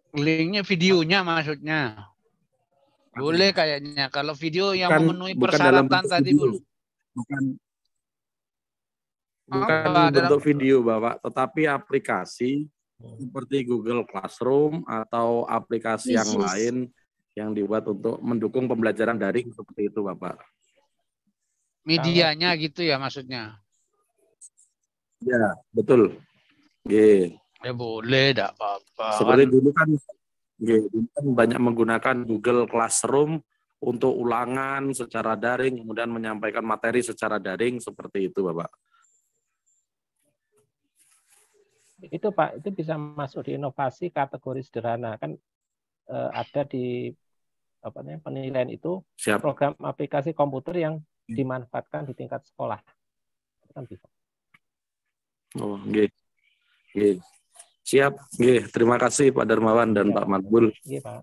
Linknya videonya maksudnya. Boleh kayaknya. Kalau video yang memenuhi persyaratan tadi belum. Bukan bentuk video Bapak, tetapi aplikasi seperti Google Classroom atau aplikasi yang lain yang dibuat untuk mendukung pembelajaran daring seperti itu Bapak. Medianya gitu ya maksudnya? Ya, betul. Ya boleh, tidak apa-apa. Seperti dulu kan banyak menggunakan Google Classroom untuk ulangan secara daring, kemudian menyampaikan materi secara daring seperti itu Bapak. Itu Pak, itu bisa masuk di inovasi kategori sederhana kan ada di penilaian itu Siap. program aplikasi komputer yang dimanfaatkan di tingkat sekolah. Itu kan bisa. Oh, nggih. Nggih. Siap. Nggih, terima kasih Pak Darmawan dan Pak Makbul. Iya, Pak.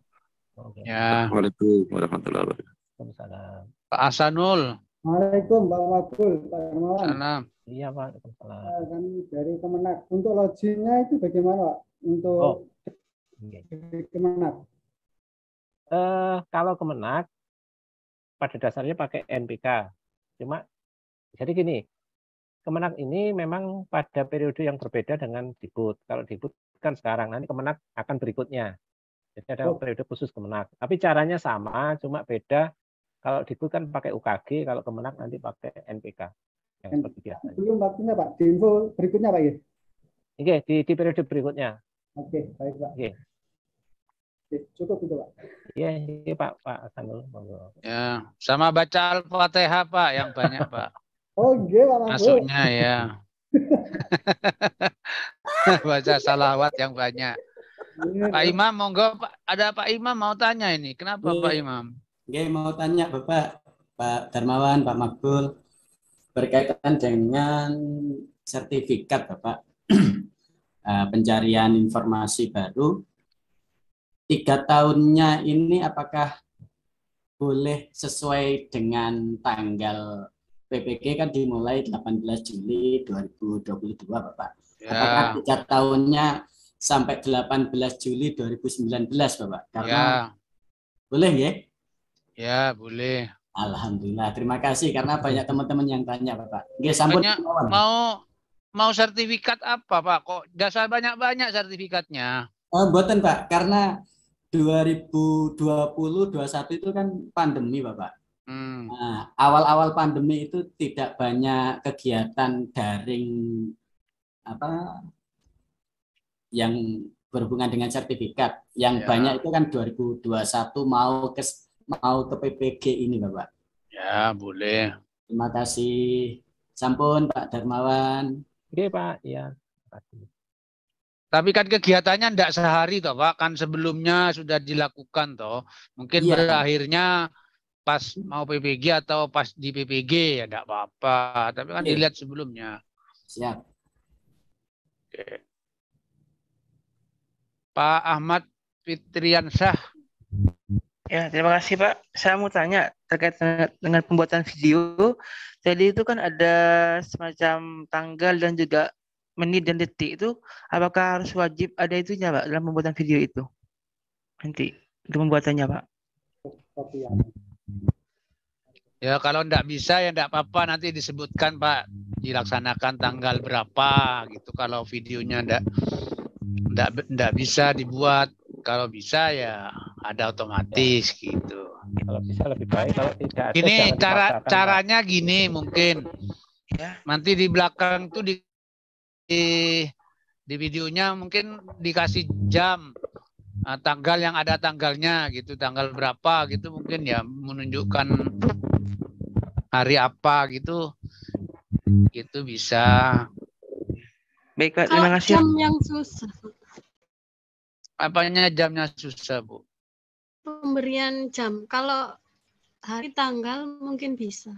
Oke. Ya. Assalamualaikum warahmatullahi wabarakatuh. Waalaikumsalam. Pak Hasanul. Waalaikumsalam Pak Makbul, Pak Darmawan. Salam. Iya, Pak. Waalaikumsalam. Kami dari Kemenak. Untuk logiknya itu bagaimana, Pak? Untuk Kemenak. Kalau Kemenak pada dasarnya pakai NPK. Cuma jadi gini, Kemenak ini memang pada periode yang berbeda dengan Dikbud. Kalau Dikbud kan sekarang, nanti Kemenak akan berikutnya. Jadi ada periode khusus Kemenak. Tapi caranya sama, cuma beda. Kalau Dikbud kan pakai UKG, kalau Kemenak nanti pakai NPK. Yang seperti biasa. Belum waktunya Pak, di info berikutnya Pak ya? Oke, di periode berikutnya. Oke, baik Pak. Oke. Cukup itu Pak. Iya, Pak Hasanul. Ya, sama baca Al-Fatihah Pak yang banyak Pak. Oh, iya Pak Makbul. Masuknya ya. Baca salawat yang banyak. Pak Imam, monggo Pak. Ada Pak Imam mau tanya ini. Kenapa Pak Imam? Oke, mau tanya Bapak, Pak Darmawan, Pak Makbul, berkaitan dengan sertifikat Bapak, pencarian informasi baru. 3 tahunnya ini apakah boleh sesuai dengan tanggal PPG kan dimulai 18 Juli 2022 Bapak. Apakah 3 tahunnya sampai 18 Juli 2019 Bapak? Karena boleh ya? Ya, boleh. Alhamdulillah. Terima kasih karena banyak teman-teman yang tanya Bapak. Oke, Mau sertifikat apa Pak? Kok dasar banyak-banyak sertifikatnya? Buatan Pak, karena 2020-21 itu kan pandemi Bapak. Nah, awal-awal pandemi itu tidak banyak kegiatan daring yang berhubungan dengan sertifikat. Yang banyak itu kan 2021 mau ke PPG ini Bapak. Ya, boleh. Terima kasih. Sampun Pak Darmawan. Oke Pak, ya. Terima kasih. Tapi kan kegiatannya tidak sehari toh Pak, kan sebelumnya sudah dilakukan toh. Mungkin berakhirnya pas mau PPG atau pas di PPG ya tidak apa-apa. Tapi kan dilihat sebelumnya. Siap. Oke. Pak Ahmad Fitriansyah. Ya, terima kasih Pak. Saya mau tanya terkait dengan pembuatan video. Jadi itu kan ada semacam tanggal dan juga menit dan detik itu, apakah harus wajib ada itunya Pak dalam pembuatan video itu? Nanti untuk pembuatannya Pak. Ya kalau tidak bisa ya tidak apa-apa, nanti disebutkan Pak, dilaksanakan tanggal berapa gitu. Kalau videonya tidak bisa dibuat, kalau bisa ya ada otomatis gitu. Kalau bisa lebih baik, kalau tidak ada. Ini caranya gini mungkin. Ya. Nanti di belakang tuh di videonya mungkin dikasih jam, tanggal yang ada tanggalnya gitu, tanggal berapa gitu, mungkin ya menunjukkan hari apa gitu, gitu bisa. Baik Pak, terima kasih. Jam yang susah. Apanya jamnya susah Bu? Pemberian jam. Kalau hari tanggal mungkin bisa.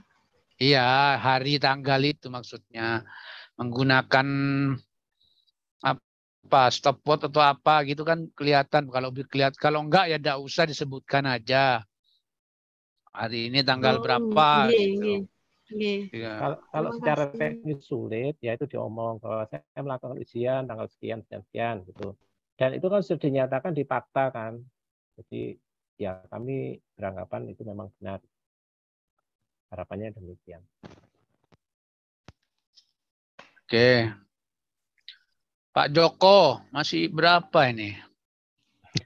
Iya, hari tanggal itu maksudnya. Menggunakan apa stopwatch atau apa gitu kan kelihatan. Kalau enggak ya tidak usah disebutkan aja hari ini tanggal berapa gitu. Ya. Kalau secara teknis sulit ya itu diomong kalau saya melakukan ujian tanggal sekian sekian gitu, dan itu kan sudah dinyatakan di fakta kan, jadi ya kami beranggapan itu memang benar, harapannya demikian. Oke. Pak Joko, masih berapa ini?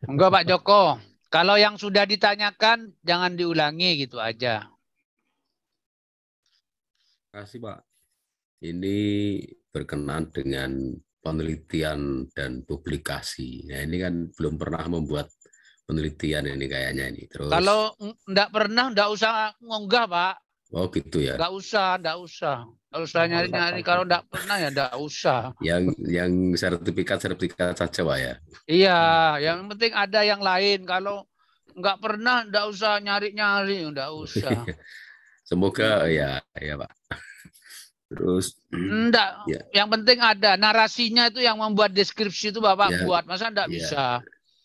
Enggak Pak Joko. Kalau yang sudah ditanyakan, jangan diulangi gitu aja. Terima kasih Pak. Ini berkenaan dengan penelitian dan publikasi. Nah ini kan belum pernah membuat penelitian ini kayaknya ini. Terus. Kalau enggak pernah, enggak usah ngunggah Pak. Oh gitu ya. Enggak usah. Enggak usah nyari-nyari. Kalau enggak pernah ya enggak usah. Yang sertifikat saja Pak ya. Iya, yang penting ada yang lain. Kalau nggak pernah, nggak usah nyari-nyari, nggak usah. Semoga ya Pak. Terus Enggak, ya, yang penting ada narasinya itu yang membuat deskripsi itu Bapak ya, buat, masa enggak ya. bisa?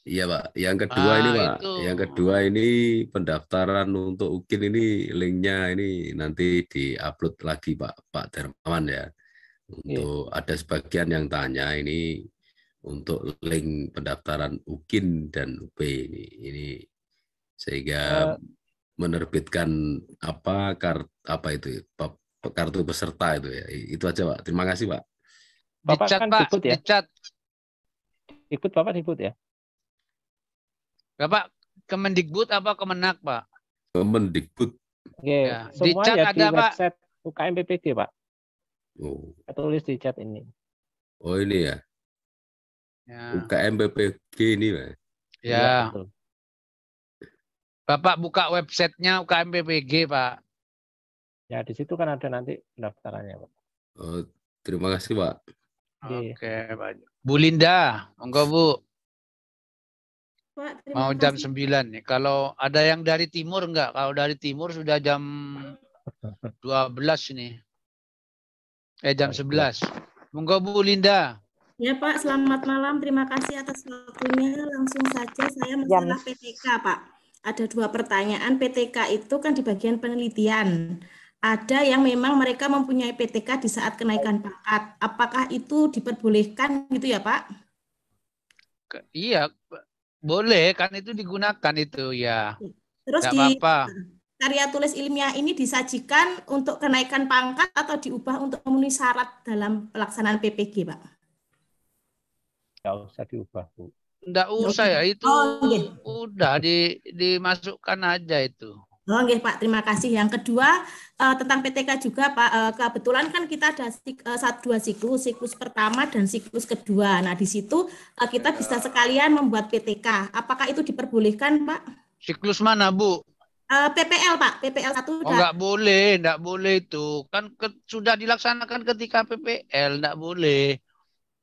Iya Pak. Yang kedua ini Pak, itu. yang kedua ini pendaftaran untuk UKIN ini linknya ini nanti diupload lagi Pak Dermawan ya. Untuk ada sebagian yang tanya ini untuk link pendaftaran UKIN dan UP ini sehingga menerbitkan apa itu kartu peserta itu ya. Itu aja Pak. Terima kasih Pak. Bapak Dicat, kan Pak. Dikbud ya? Dicat. Ikut Bapak Dikbud ya? Bapak Kemendikbud apa Kemenak, Pak? Kemendikbud. Ya, semua di chat ya ada, di Pak. website UKM PPG, Pak. Oh. Saya tulis di chat ini. Oh ini ya. UKM PPG ini Pak. Ya. Betul. Bapak buka websitenya UKM PPG, Pak. Ya, di situ kan ada nanti pendaftarannya, Pak. Oh, terima kasih, Pak. Oke, Pak. Bu Linda, monggo Bu. Pak, mau jam 9 nih. Kalau ada yang dari timur enggak? Kalau dari timur sudah jam 12 ini. Jam 11. Monggo Bu Linda. Ya Pak, selamat malam. Terima kasih atas waktunya. Langsung saja saya masalah PTK, Pak. Ada 2 pertanyaan. PTK itu kan di bagian penelitian. Ada yang memang mereka mempunyai PTK di saat kenaikan pangkat. Apakah itu diperbolehkan gitu ya Pak? Iya, boleh kan itu digunakan itu ya. Terus nggak di apa-apa. Karya tulis ilmiah ini disajikan untuk kenaikan pangkat atau diubah untuk memenuhi syarat dalam pelaksanaan PPG, Pak? Nggak usah diubah, Bu. Nggak usah ya, itu udah dimasukkan aja itu. Oh, nggih, Pak. Terima kasih. Yang kedua, tentang PTK juga, Pak. Kebetulan kan kita ada 2 siklus pertama dan siklus kedua. Nah, di situ kita bisa sekalian membuat PTK. Apakah itu diperbolehkan, Pak? Siklus mana, Bu? PPL, Pak. PPL 1. Oh, nggak boleh itu. Kan sudah dilaksanakan ketika PPL, nggak boleh.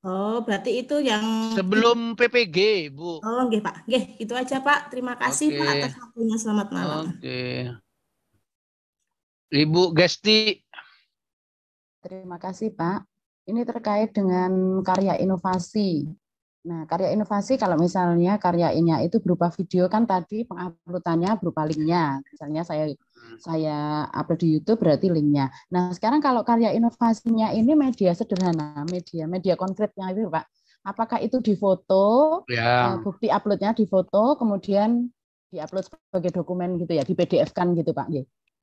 Oh, berarti itu yang sebelum PPG, Bu. Oh, nggih, Pak. Nggih, itu aja, Pak. Terima kasih, Pak, atas waktunya. Selamat malam. Oke. Ibu Gesti. Terima kasih, Pak. Ini terkait dengan karya inovasi. Nah, karya inovasi kalau misalnya karyanya itu berupa video kan tadi penguploadannya berupa linknya. Misalnya saya upload di YouTube berarti linknya. Nah, sekarang kalau karya inovasinya ini media sederhana, media konkretnya itu Pak. Apakah itu difoto, bukti uploadnya difoto, kemudian diupload sebagai dokumen gitu ya, di PDF-kan gitu Pak?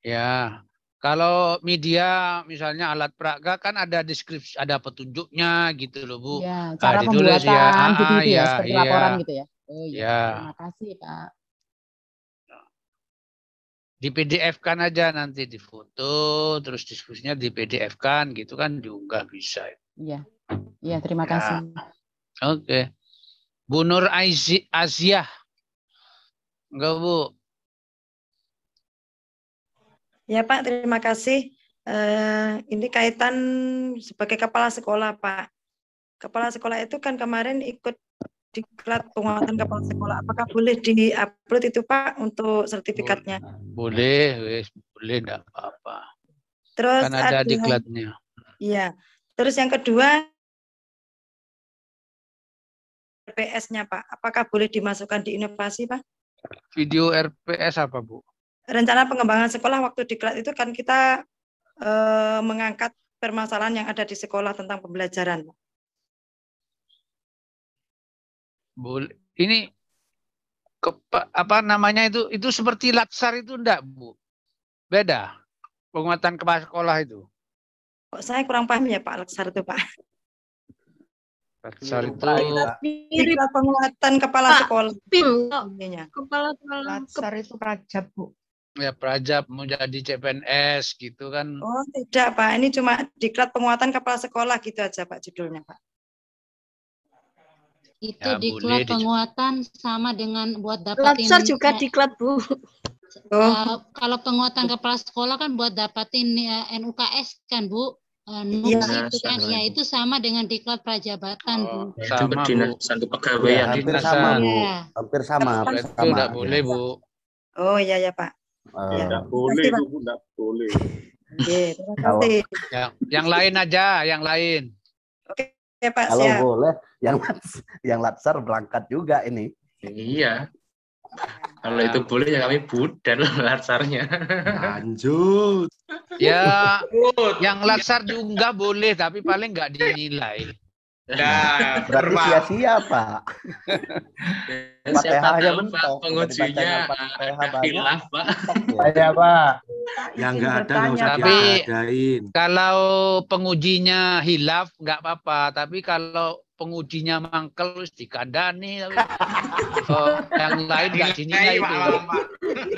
Ya. Kalau media misalnya alat peraga kan ada deskripsi, ada petunjuknya gitu loh Bu. Ya, cara pembuatan gitu ya, seperti laporan gitu ya. Oh iya, terima kasih Pak. Di PDF-kan aja nanti difoto, terus diskusinya di PDF-kan gitu kan diunggah bisa. Iya, iya terima kasih. Oke. Bu Nur Aziah. Enggak Bu? Ya Pak, terima kasih. Ini kaitan sebagai kepala sekolah Pak. Kepala sekolah itu kan kemarin ikut diklat penguatan kepala sekolah. Apakah boleh di-upload itu Pak untuk sertifikatnya? Boleh, boleh enggak apa-apa. Terus kan ada diklatnya. Iya. Terus yang kedua RPS-nya Pak. Apakah boleh dimasukkan di inovasi Pak? Video RPS apa Bu? Rencana pengembangan sekolah waktu diklat itu kan kita mengangkat permasalahan yang ada di sekolah tentang pembelajaran. Boleh. Ini apa namanya itu seperti latsar itu enggak Bu? Beda. Penguatan kepala sekolah itu. Saya kurang paham ya Pak latsar itu Pak. Latsar itu diklat penguatan kepala sekolah. Kepala sekolah. Latsar itu prajab Bu. Ya prajab mau jadi CPNS gitu kan. Oh tidak Pak, ini cuma diklat penguatan kepala sekolah gitu aja Pak judulnya Pak. Itu ya, diklat penguatan sama dengan buat dapatin. Latsar juga diklat Bu. Kalau penguatan kepala sekolah kan buat dapatin NUKS kan Bu. NUPS itu kan, ya itu sama dengan diklat prajabatan, Bu. Sama, Bu. Kedinasan kepegawaian. Hampir sama, Bu. Iya. Hampir sama. Itu tidak boleh, Bu. Oh iya ya Pak. Ya. Tidak boleh, Bu, tidak boleh. Oke, terima kasih. Yang lain aja, yang lain. Oke Pak, Kalau siap. boleh, yang latsar berangkat juga ini. Iya. Kalau itu boleh ya kami budan latsarnya. Lanjut. Ya, yang latsar juga boleh, tapi paling nggak dinilai. Nah, Berarti sia-sia, Pak. Pak TH aja mentok. Pengujinya hilaf, Pak. Saya, Pak. Yang nggak ada nggak usah Tapi diadain. kalau pengujinya hilaf nggak apa-apa, tapi kalau pengujinya mangkel terus dikandani, yang lain nggak dinilai itu.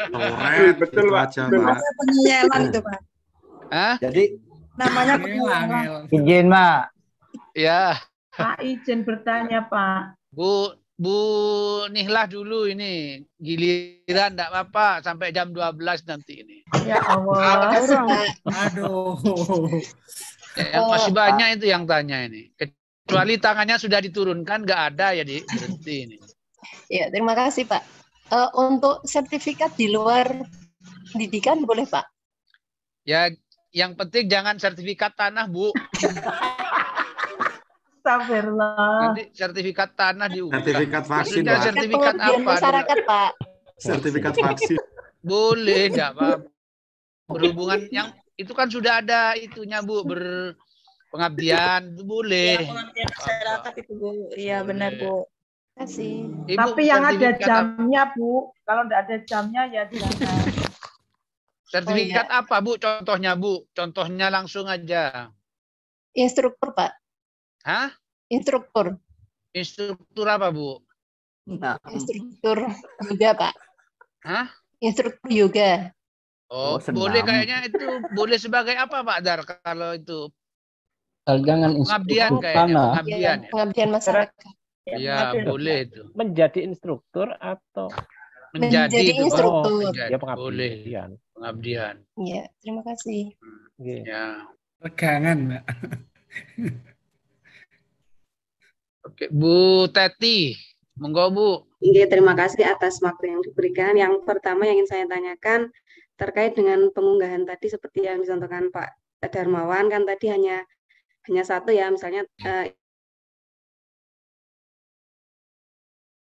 Coret, betul Pak. Namanya penyeyelan itu Pak. Hah? Jadi Namanya penyeyelan. izin, Pak. Ya. Pak izin bertanya Pak. Bu Nihlah dulu ini, giliran enggak apa-apa sampai jam 12 nanti ini. Ya Allah. Aduh. Yang masih banyak itu yang tanya ini. Kecuali tangannya sudah diturunkan, nggak ada ya berhenti ini. Ya, terima kasih Pak. Untuk sertifikat di luar pendidikan boleh Pak? Ya, yang penting jangan sertifikat tanah, Bu. Astagfirullah. Nanti sertifikat tanah diubah. Sertifikat vaksin, Maksudnya Pak. sertifikat apa? Masyarakat Pak. Sertifikat vaksin. Boleh, enggak apa. Berhubungan yang itu kan sudah ada itunya, Bu, pengabdian itu boleh. Ya, pengabdian masyarakat itu Bu. Iya benar Bu. Terima kasih. Ibu, Tapi yang ada sertifikat jamnya Bu. Kalau enggak ada jamnya ya jangan. Sertifikat apa, Bu? Contohnya, Bu. Contohnya langsung aja. Instruktur Pak. Hah? Instruktur. Instruktur apa, Bu? Nah. Instruktur yoga Pak. Hah? Instruktur yoga. Oh, boleh kayaknya itu boleh sebagai apa, Pak Dar, kalau itu? Jangan Pengabdian instruktur kayaknya, tanah. pengabdian. Ya, pengabdian masyarakat. Iya, boleh itu. Menjadi instruktur atau Menjadi itu, instruktur. Ya boleh. pengabdian. Pengabdian. Iya, terima kasih. Ya. Regangan, Mbak. Oke, Bu Teti, monggo Bu. Oke, terima kasih atas waktu yang diberikan. Yang pertama yang ingin saya tanyakan terkait dengan pengunggahan tadi seperti yang dicontohkan Pak Darmawan kan tadi hanya satu ya, misalnya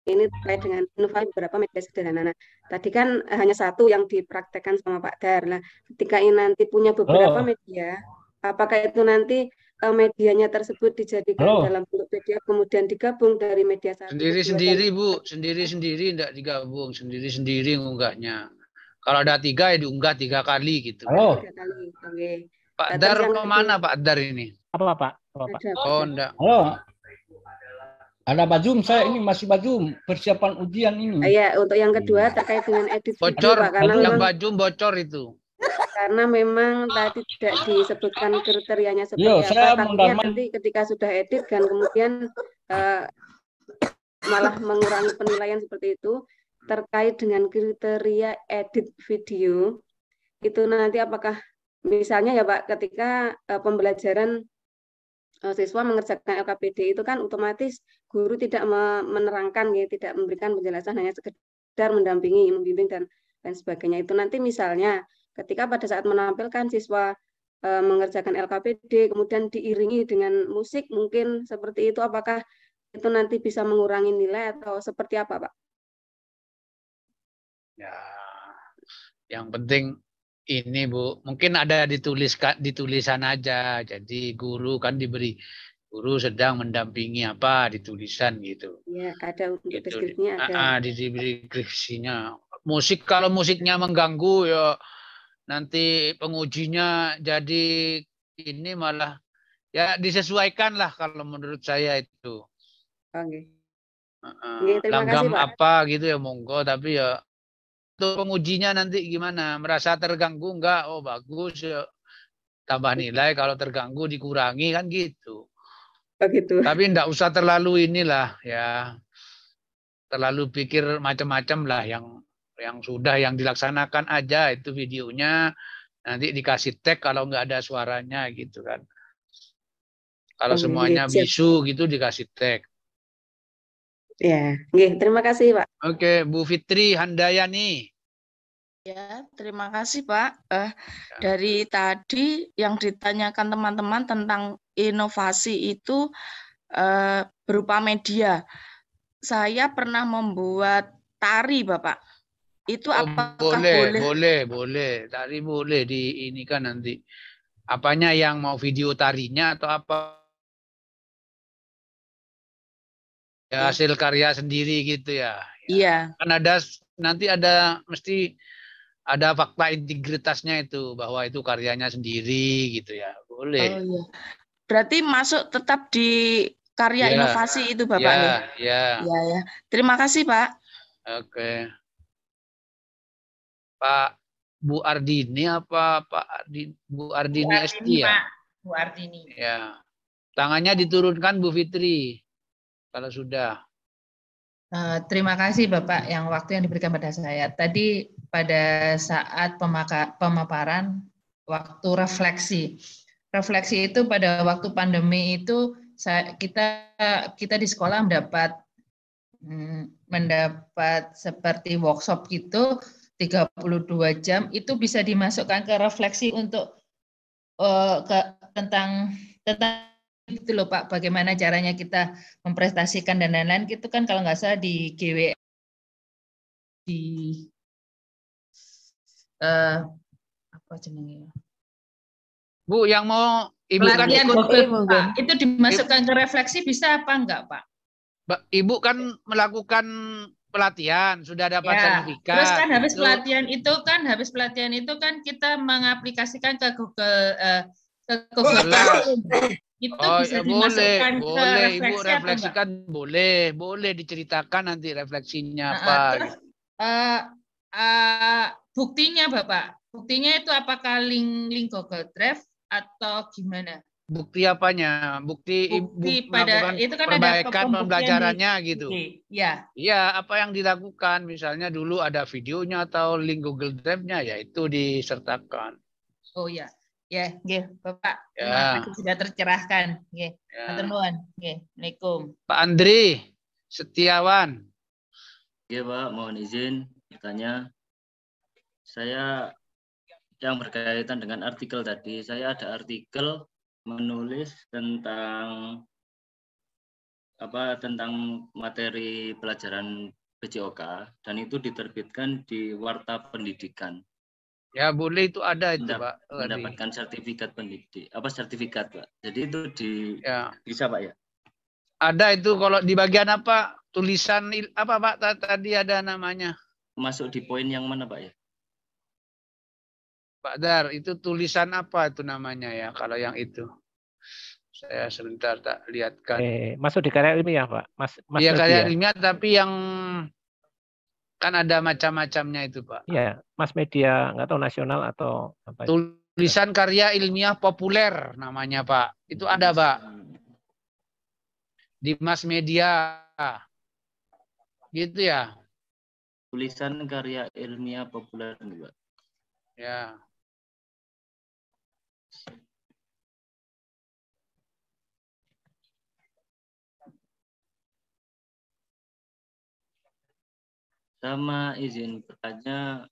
ini terkait dengan inovasi beberapa media sederhana. Nah, tadi kan hanya satu yang dipraktekkan sama Pak Dar. Nah, ketika ini nanti punya beberapa media, apakah itu nanti medianya tersebut dijadikan dalam bentuk PDF kemudian digabung dari media satu? Sendiri-sendiri Bu, sendiri-sendiri tidak digabung, sendiri-sendiri ngunggahnya. Kalau ada 3 ya diunggah 3 kali gitu. 3 kali. Oke. Pak Dar kemana Pak Dar ini? Apa Pak? Oh enggak. Halo. Ada Bajum, saya ini masih Bajum, persiapan ujian ini. Iya, untuk yang kedua terkait dengan edit bocor, video, Pak, karena yang memang, Bajum bocor itu. Karena memang tadi tidak disebutkan kriterianya seperti saya apa. Takutnya nanti ketika sudah edit dan kemudian malah mengurangi penilaian seperti itu terkait dengan kriteria edit video. Itu nanti apakah misalnya ya Pak, ketika pembelajaran siswa mengerjakan LKPD itu kan otomatis guru tidak menerangkan ya, tidak memberikan penjelasan, hanya sekedar mendampingi, membimbing dan sebagainya. Itu nanti misalnya ketika pada saat menampilkan siswa mengerjakan LKPD kemudian diiringi dengan musik mungkin seperti itu, apakah itu nanti bisa mengurangi nilai atau seperti apa Pak? Ya, yang penting ini Bu, mungkin ada di tulisan aja. Jadi guru kan guru sedang mendampingi apa di tulisan gitu. Ya, ada untuk gitu. deskripsinya ada. Di deskripsinya. Musik, kalau musiknya mengganggu ya nanti pengujinya jadi ini malah ya disesuaikan lah kalau menurut saya itu. Oke. Langgam apa gitu ya monggo, tapi ya untuk pengujinya nanti gimana? Merasa terganggu enggak? Oh bagus ya. Tambah nilai, kalau terganggu dikurangi kan gitu. Begitu. Tapi enggak usah terlalu inilah ya. Terlalu pikir macam-macam lah, yang sudah yang dilaksanakan aja itu videonya, nanti dikasih tag kalau enggak ada suaranya gitu kan. Kalau semuanya siap. bisu gitu dikasih tag. Ya, nggih, terima kasih, Pak. Oke, Bu Fitri Handayani. Ya, terima kasih Pak. Dari tadi yang ditanyakan teman-teman tentang inovasi itu berupa media. Saya pernah membuat tari, Bapak. Itu apakah Boleh. Tari boleh di ini kan nanti. Apanya yang mau video tarinya atau apa? Ya, hasil karya sendiri gitu ya. Iya. Kan nanti mesti ada fakta integritasnya itu bahwa itu karyanya sendiri gitu ya. Boleh. Oh iya. Berarti masuk tetap di karya inovasi itu Bapak ya? Ya. Terima kasih Pak. Oke. Pak Bu Ardini apa Bu Ardini Esti ya? Pak. Bu Ardini. Ya. Tangannya diturunkan Bu Fitri. Kalau sudah. Terima kasih Bapak yang waktu yang diberikan pada saya. Tadi pada saat pemaparan waktu refleksi. Refleksi itu pada waktu pandemi itu kita di sekolah mendapat seperti workshop gitu 32 jam itu bisa dimasukkan ke refleksi untuk tentang itu loh Pak, bagaimana caranya kita memprestasikan dan lain-lain, gitu kan kalau nggak salah di GW apa jenengnya? Bu, yang mau Ibu pelatihan kan ikut, Pak, itu dimasukkan ke refleksi bisa apa enggak Pak? Ibu kan melakukan pelatihan, sudah dapat sertifikat. Terus kan habis pelatihan itu kan kita mengaplikasikan ke Google itu bisa dimasukkan ke refleksi. Ibu refleksikan boleh diceritakan nanti refleksinya apa. Terus, buktinya Bapak, buktinya itu apakah link Google Drive atau gimana? Bukti apanya? Bukti pada itu kan perbaikan pembelajarannya gitu. Iya. Iya, apa yang dilakukan? Misalnya dulu ada videonya atau link Google Drive-nya, ya itu disertakan. Oh ya. Ya, nggih, Bapak. Ya. Terima kasih sudah tercerahkan. Nggih. Matur nuwun. Nggih. Assalamualaikum. Pak Andri Setiawan. Iya, Pak, mohon izin bertanya. Saya yang berkaitan dengan artikel tadi, saya ada artikel menulis tentang materi pelajaran PJOK dan itu diterbitkan di Warta Pendidikan. Ya boleh, itu ada itu Pak. Mendapatkan sertifikat sertifikat Pak. Jadi itu bisa Pak ya? Ada itu kalau di bagian apa? Tulisan apa Pak tadi ada namanya? Masuk di poin yang mana Pak ya? Pak Dar, itu tulisan apa itu namanya ya kalau yang itu? Saya sebentar tak lihatkan. Masuk di karya ilmiah Pak. Iya karya ilmiah tapi yang kan ada macam-macamnya itu Pak. Iya, mass media, nggak tahu nasional atau apa. Tulisan karya ilmiah populer namanya Pak. Itu ada Pak. Di mass media. Gitu ya. Tulisan karya ilmiah populer Pak. Ya. Sama izin bertanya,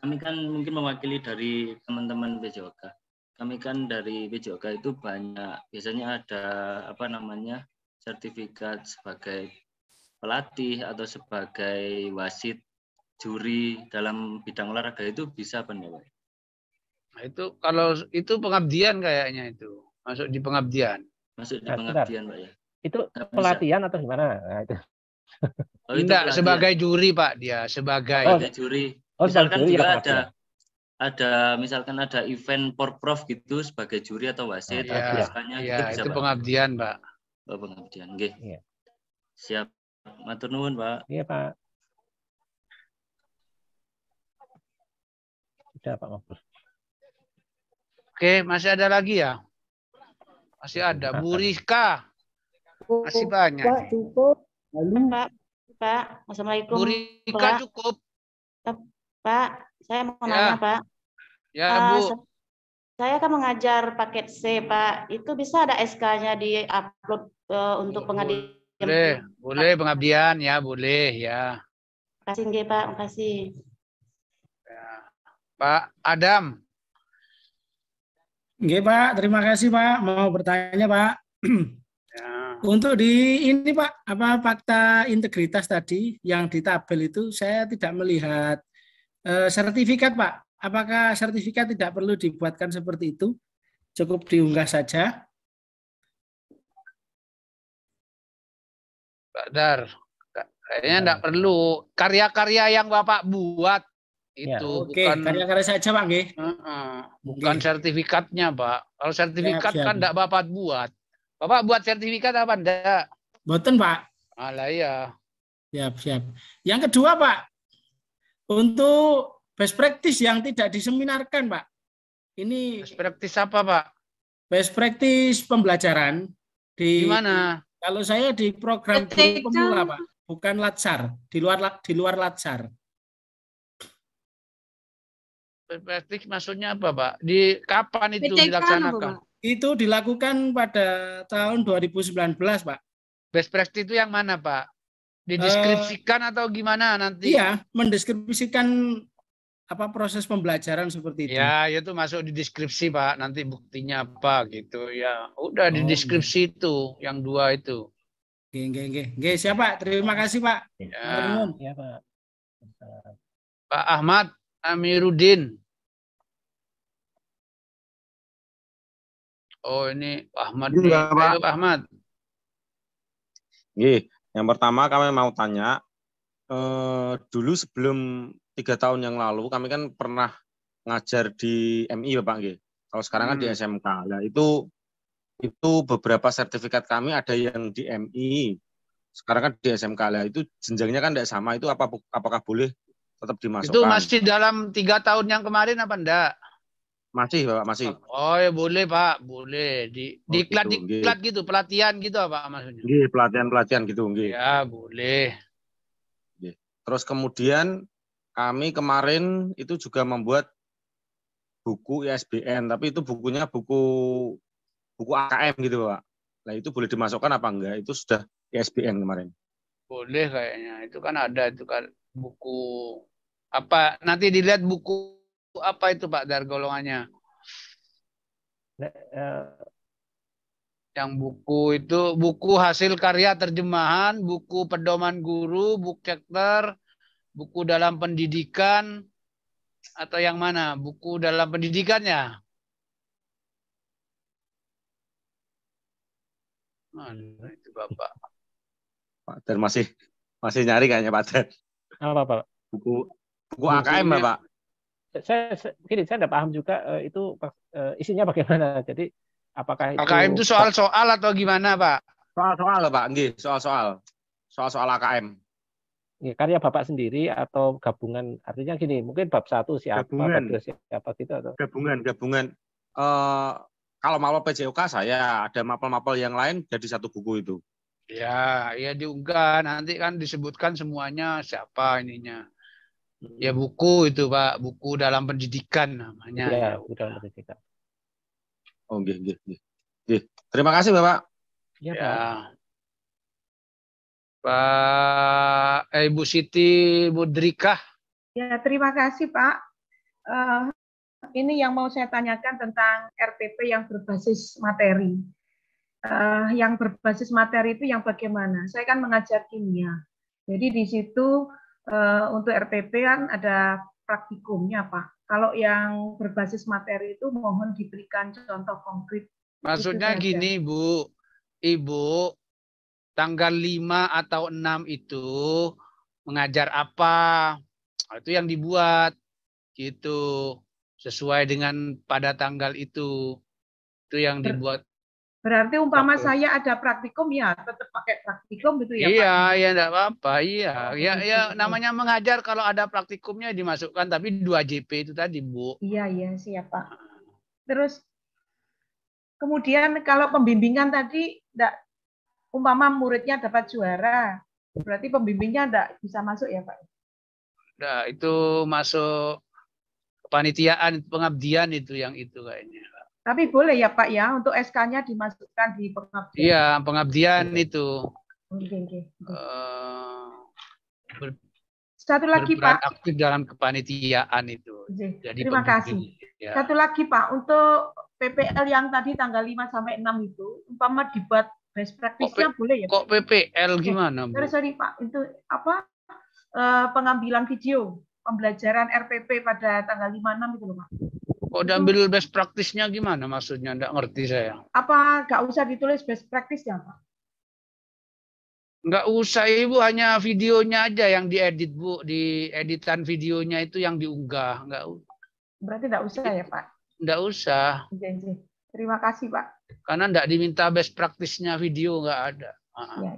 kami kan mungkin mewakili dari teman-teman PJOK. Kami kan dari PJOK itu biasanya ada sertifikat sebagai pelatih atau sebagai wasit juri dalam bidang olahraga itu bisa apa enggak Pak? Nah, itu kalau itu pengabdian kayaknya itu. Masuk di pengabdian. Masuk di pengabdian Pak ya. Itu pelatihan atau gimana? Nah, itu. Tidak, sebagai juri Pak dia, sebagai juri. Misalkan juga misalkan ada event porprov gitu sebagai juri atau wasit atau itu pengabdian Pak. Oh, pengabdian. Nggih. Siap. Matur nuwun Pak. Iya Pak. Sudah Pak Ngobrol. Oke, masih ada lagi ya? Masih ada. Bu Rizka. Masih banyak. Pak, cukup. Pak. Assalamualaikum. Bu Rizka cukup. Pak, saya mau nanya Pak. Ya Bu. Saya kan mengajar paket C, Pak. Itu bisa ada SK-nya di-upload untuk pengabdian. Boleh pengabdian ya, boleh ya. Terima kasih, nggih, Pak. Terima kasih. Pak Adam. Nggih, Pak. Terima kasih, Pak. Mau bertanya, Pak. Untuk di ini, Pak, apa fakta integritas tadi yang di tabel itu saya tidak melihat sertifikat, Pak. Apakah sertifikat tidak perlu dibuatkan seperti itu? Cukup diunggah saja. Pak Dar, kayaknya enggak perlu. Karya-karya yang Bapak buat itu Oke, bukan karya-karya saja, Pak, nggih. Bukan sertifikatnya, Pak. Kalau sertifikat Siap, siap. kan enggak Bapak buat. Bapak buat sertifikat apa enggak? Boten, Pak. Alah ya. Siap, siap. Yang kedua, Pak, untuk best practice yang tidak diseminarkan, Pak. Ini best practice apa, Pak? Best practice pembelajaran di mana? Kalau saya di program guru pemula, Pak, bukan Latsar, di luar Latsar. Best practice maksudnya apa, Pak? Di kapan itu dilaksanakan? Itu dilakukan pada tahun 2019, Pak. Best practice itu yang mana, Pak? Dideskripsikan atau gimana nanti? Iya, mendeskripsikan apa proses pembelajaran seperti itu. Ya, itu masuk di deskripsi, Pak. Nanti buktinya apa gitu ya. Udah di deskripsi itu, yang dua itu. Oke, siapa? Terima kasih, Pak. Ya. Ya, Pak. Pak Ahmad Amiruddin. Oh, ini Pak Ahmad. Iya, Pak. Ayo, Pak Ahmad. Yang pertama kami mau tanya, dulu sebelum 3 tahun yang lalu kami kan pernah ngajar di MI, Bapak nggih. Kalau sekarang kan di SMK. Nah, itu beberapa sertifikat kami ada yang di MI. Sekarang kan di SMK. Lah itu jenjangnya kan tidak sama. Itu apakah boleh tetap dimasukkan? Itu masih dalam 3 tahun yang kemarin apa enggak? Masih, Bapak, masih. Oh, ya boleh, Pak. Boleh. Diklat gitu, pelatihan gitu apa maksudnya? Nggih, pelatihan gitu, nggih. Ya, boleh. Terus kemudian kami kemarin itu juga membuat buku ISBN, tapi itu bukunya buku AKM gitu, Pak. Nah, itu boleh dimasukkan apa enggak? Itu sudah ISBN kemarin. Boleh kayaknya. Itu kan ada itu kan buku apa? Nanti dilihat buku apa itu, Pak, dari golongannya. Yang buku itu buku hasil karya terjemahan, buku pedoman guru, buku chapter, buku dalam pendidikan, atau yang mana? Buku dalam pendidikannya? Mana itu, Bapak? Pak Dan masih nyari kayaknya, Pak Dan. Apa, Pak? Buku AKM, Pak. Saya tidak paham juga itu isinya bagaimana. Jadi apakah itu AKM itu soal-soal atau gimana, Pak? Soal-soal, Pak. Nggih, soal AKM. Karya Bapak sendiri atau gabungan? Artinya gini, mungkin bab 1 siapa, bab 2 siapa gitu atau gabungan. Kalau mapel PJOK saya ada mapel-mapel yang lain jadi satu buku itu. Ya diunggah, nanti kan disebutkan semuanya siapa ininya. Ya buku itu, Pak, buku dalam pendidikan namanya. Ya, buku dalam pendidikan. Oh, nggih. Terima kasih, Bapak. Ya, ya. Pak Ibu Siti Mudrikah. Ya, terima kasih, Pak. Ini yang mau saya tanyakan tentang RPP yang berbasis materi. Yang berbasis materi itu yang bagaimana? Saya kan mengajar kimia. Jadi di situ untuk RPP kan ada praktikumnya, Pak. Kalau yang berbasis materi itu mohon diberikan contoh konkret. Maksudnya gini, Bu. Ibu, tanggal 5 atau 6 itu mengajar apa? Itu yang dibuat. Gitu. Sesuai dengan pada tanggal itu. Itu yang dibuat. Berarti umpama saya ada praktikum, ya tetap pakai praktikum gitu ya, iya, Pak? Iya, enggak apa-apa. Iya, ya namanya mengajar kalau ada praktikumnya dimasukkan, tapi 2 JP itu tadi, Bu. Iya, siap, Pak. Terus kemudian kalau pembimbingan tadi enggak, umpama muridnya dapat juara, berarti pembimbingnya enggak bisa masuk ya, Pak? Nah, itu masuk kepanitiaan, pengabdian itu yang itu kayaknya. Tapi boleh ya Pak ya untuk SK-nya dimasukkan di pengabdian. Iya, pengabdian itu. Oke. Ber- Satu lagi berperan Pak. aktif dalam kepanitiaan itu. Jadi Terima kasih. Ya. Satu lagi Pak, untuk PPL yang tadi tanggal 5 sampai 6 itu, umpama dibuat best practice-nya boleh ya? Kok PPL gimana, Bu? Sorry Pak, itu apa? Pengambilan video pembelajaran RPP pada tanggal 5-6 itu loh Pak. Kok diambil best practice-nya gimana maksudnya? Nggak ngerti saya. Apa nggak usah ditulis best practice-nya Pak? Nggak usah, Ibu, hanya videonya aja yang diedit, Bu. Di editan videonya itu yang diunggah. Berarti nggak usah ya Pak? Nggak usah. Terima kasih Pak. Karena nggak diminta best practice-nya video, nggak ada. Ya.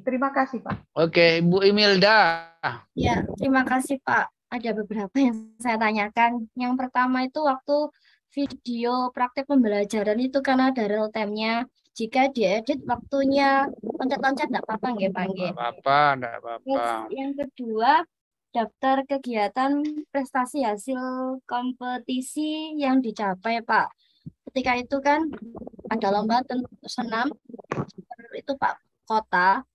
Terima kasih Pak. Oke, Ibu Imelda. Ya, terima kasih Pak. Ada beberapa yang saya tanyakan. Yang pertama itu waktu video praktek pembelajaran itu karena ada real time-nya. Jika diedit waktunya loncat-loncat enggak apa-apa nggih, Pak nggih? Enggak apa-apa. Yang kedua, daftar kegiatan prestasi hasil kompetisi yang dicapai, Pak. Ketika itu kan ada lomba senam itu Pak kota.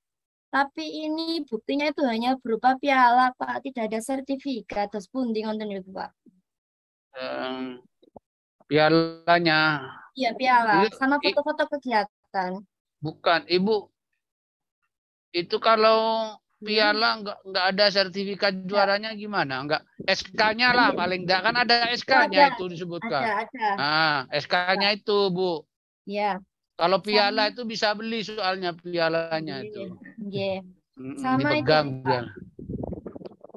Tapi ini buktinya itu hanya berupa piala, Pak. Tidak ada sertifikat. Terus pundi ngonten itu, Pak. Pialanya. Iya, piala. Sama foto-foto kegiatan. Bukan, Ibu. Itu kalau piala nggak ada sertifikat juaranya gimana? Nggak, SK-nya lah paling nggak. Kan ada SK-nya itu disebutkan. Ada. Nah, SK-nya itu, Bu. Iya. Kalau piala itu bisa beli soalnya pialanya itu. Iya. Sama dipegang itu.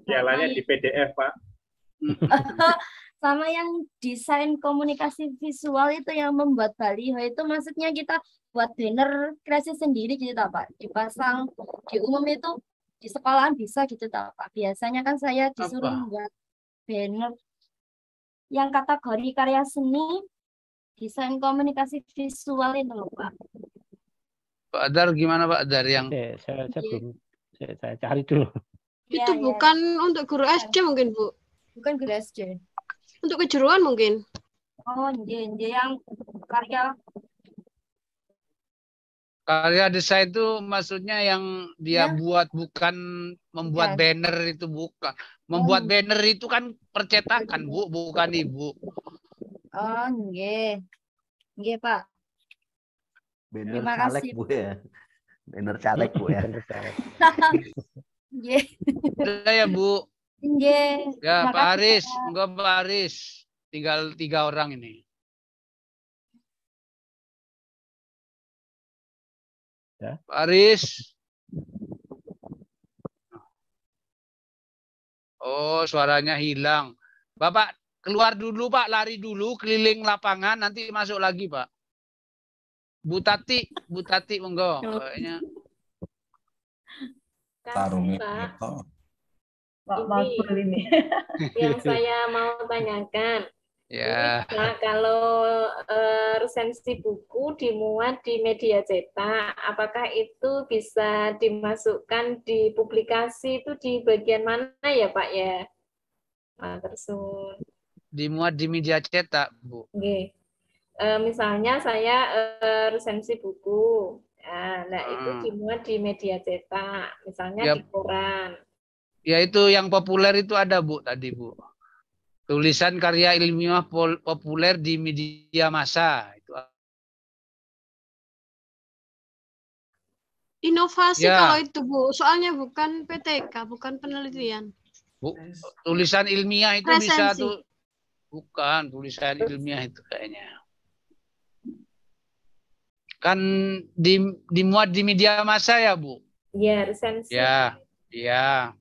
Pialanya di PDF, Pak. Sama yang desain komunikasi visual itu yang membuat baliho itu maksudnya kita buat banner kreasi sendiri gitu Pak. Dipasang di umum itu di sekolahan bisa gitu Pak. Biasanya kan saya disuruh buat banner yang kategori karya seni, desain komunikasi visual itu loh Pak. Pak Dar gimana Pak Dar yang saya belum saya cari dulu. Itu bukan untuk guru SD mungkin Bu? Bukan guru SD. Untuk kejuruan mungkin? Oh, yang karya desain itu maksudnya yang dia buat, bukan membuat banner itu, bukan. Membuat banner itu kan percetakan, Bu, bukan Ibu. Oh, nggih. Nggih, Pak. Banner Terima caleg, kasih. Bu ya. Banner caleg, Bu ya. Nggih. Sudah ya, Bu. Nggih. Ya, Terima Pak kasih, Aris, Pak. enggak Pak Aris. Tinggal 3 orang ini. Ya. Pak Aris. Oh, suaranya hilang. Bapak keluar dulu, Pak. Lari dulu, keliling lapangan. Nanti masuk lagi, Pak. Bu Tati, monggo. Kayaknya. Ini yang saya mau tanyakan. Ya. Nah, kalau resensi buku dimuat di media cetak, apakah itu bisa dimasukkan di publikasi itu di bagian mana ya Pak ya? Tersun. Dimuat di media cetak, Bu. Oke. Misalnya saya resensi buku, nah itu dimuat di media cetak, misalnya di koran. Ya itu yang populer itu ada Bu tadi Bu. Tulisan karya ilmiah populer di media massa. Itu. Inovasi Ya. kalau itu Bu, soalnya bukan PTK, bukan penelitian. Bu, tulisan ilmiah itu bisa Resensi. tuh. Bukan, tulisan ilmiah itu kayaknya. Kan dimuat di media massa ya Bu? Ya, resensi. Ya.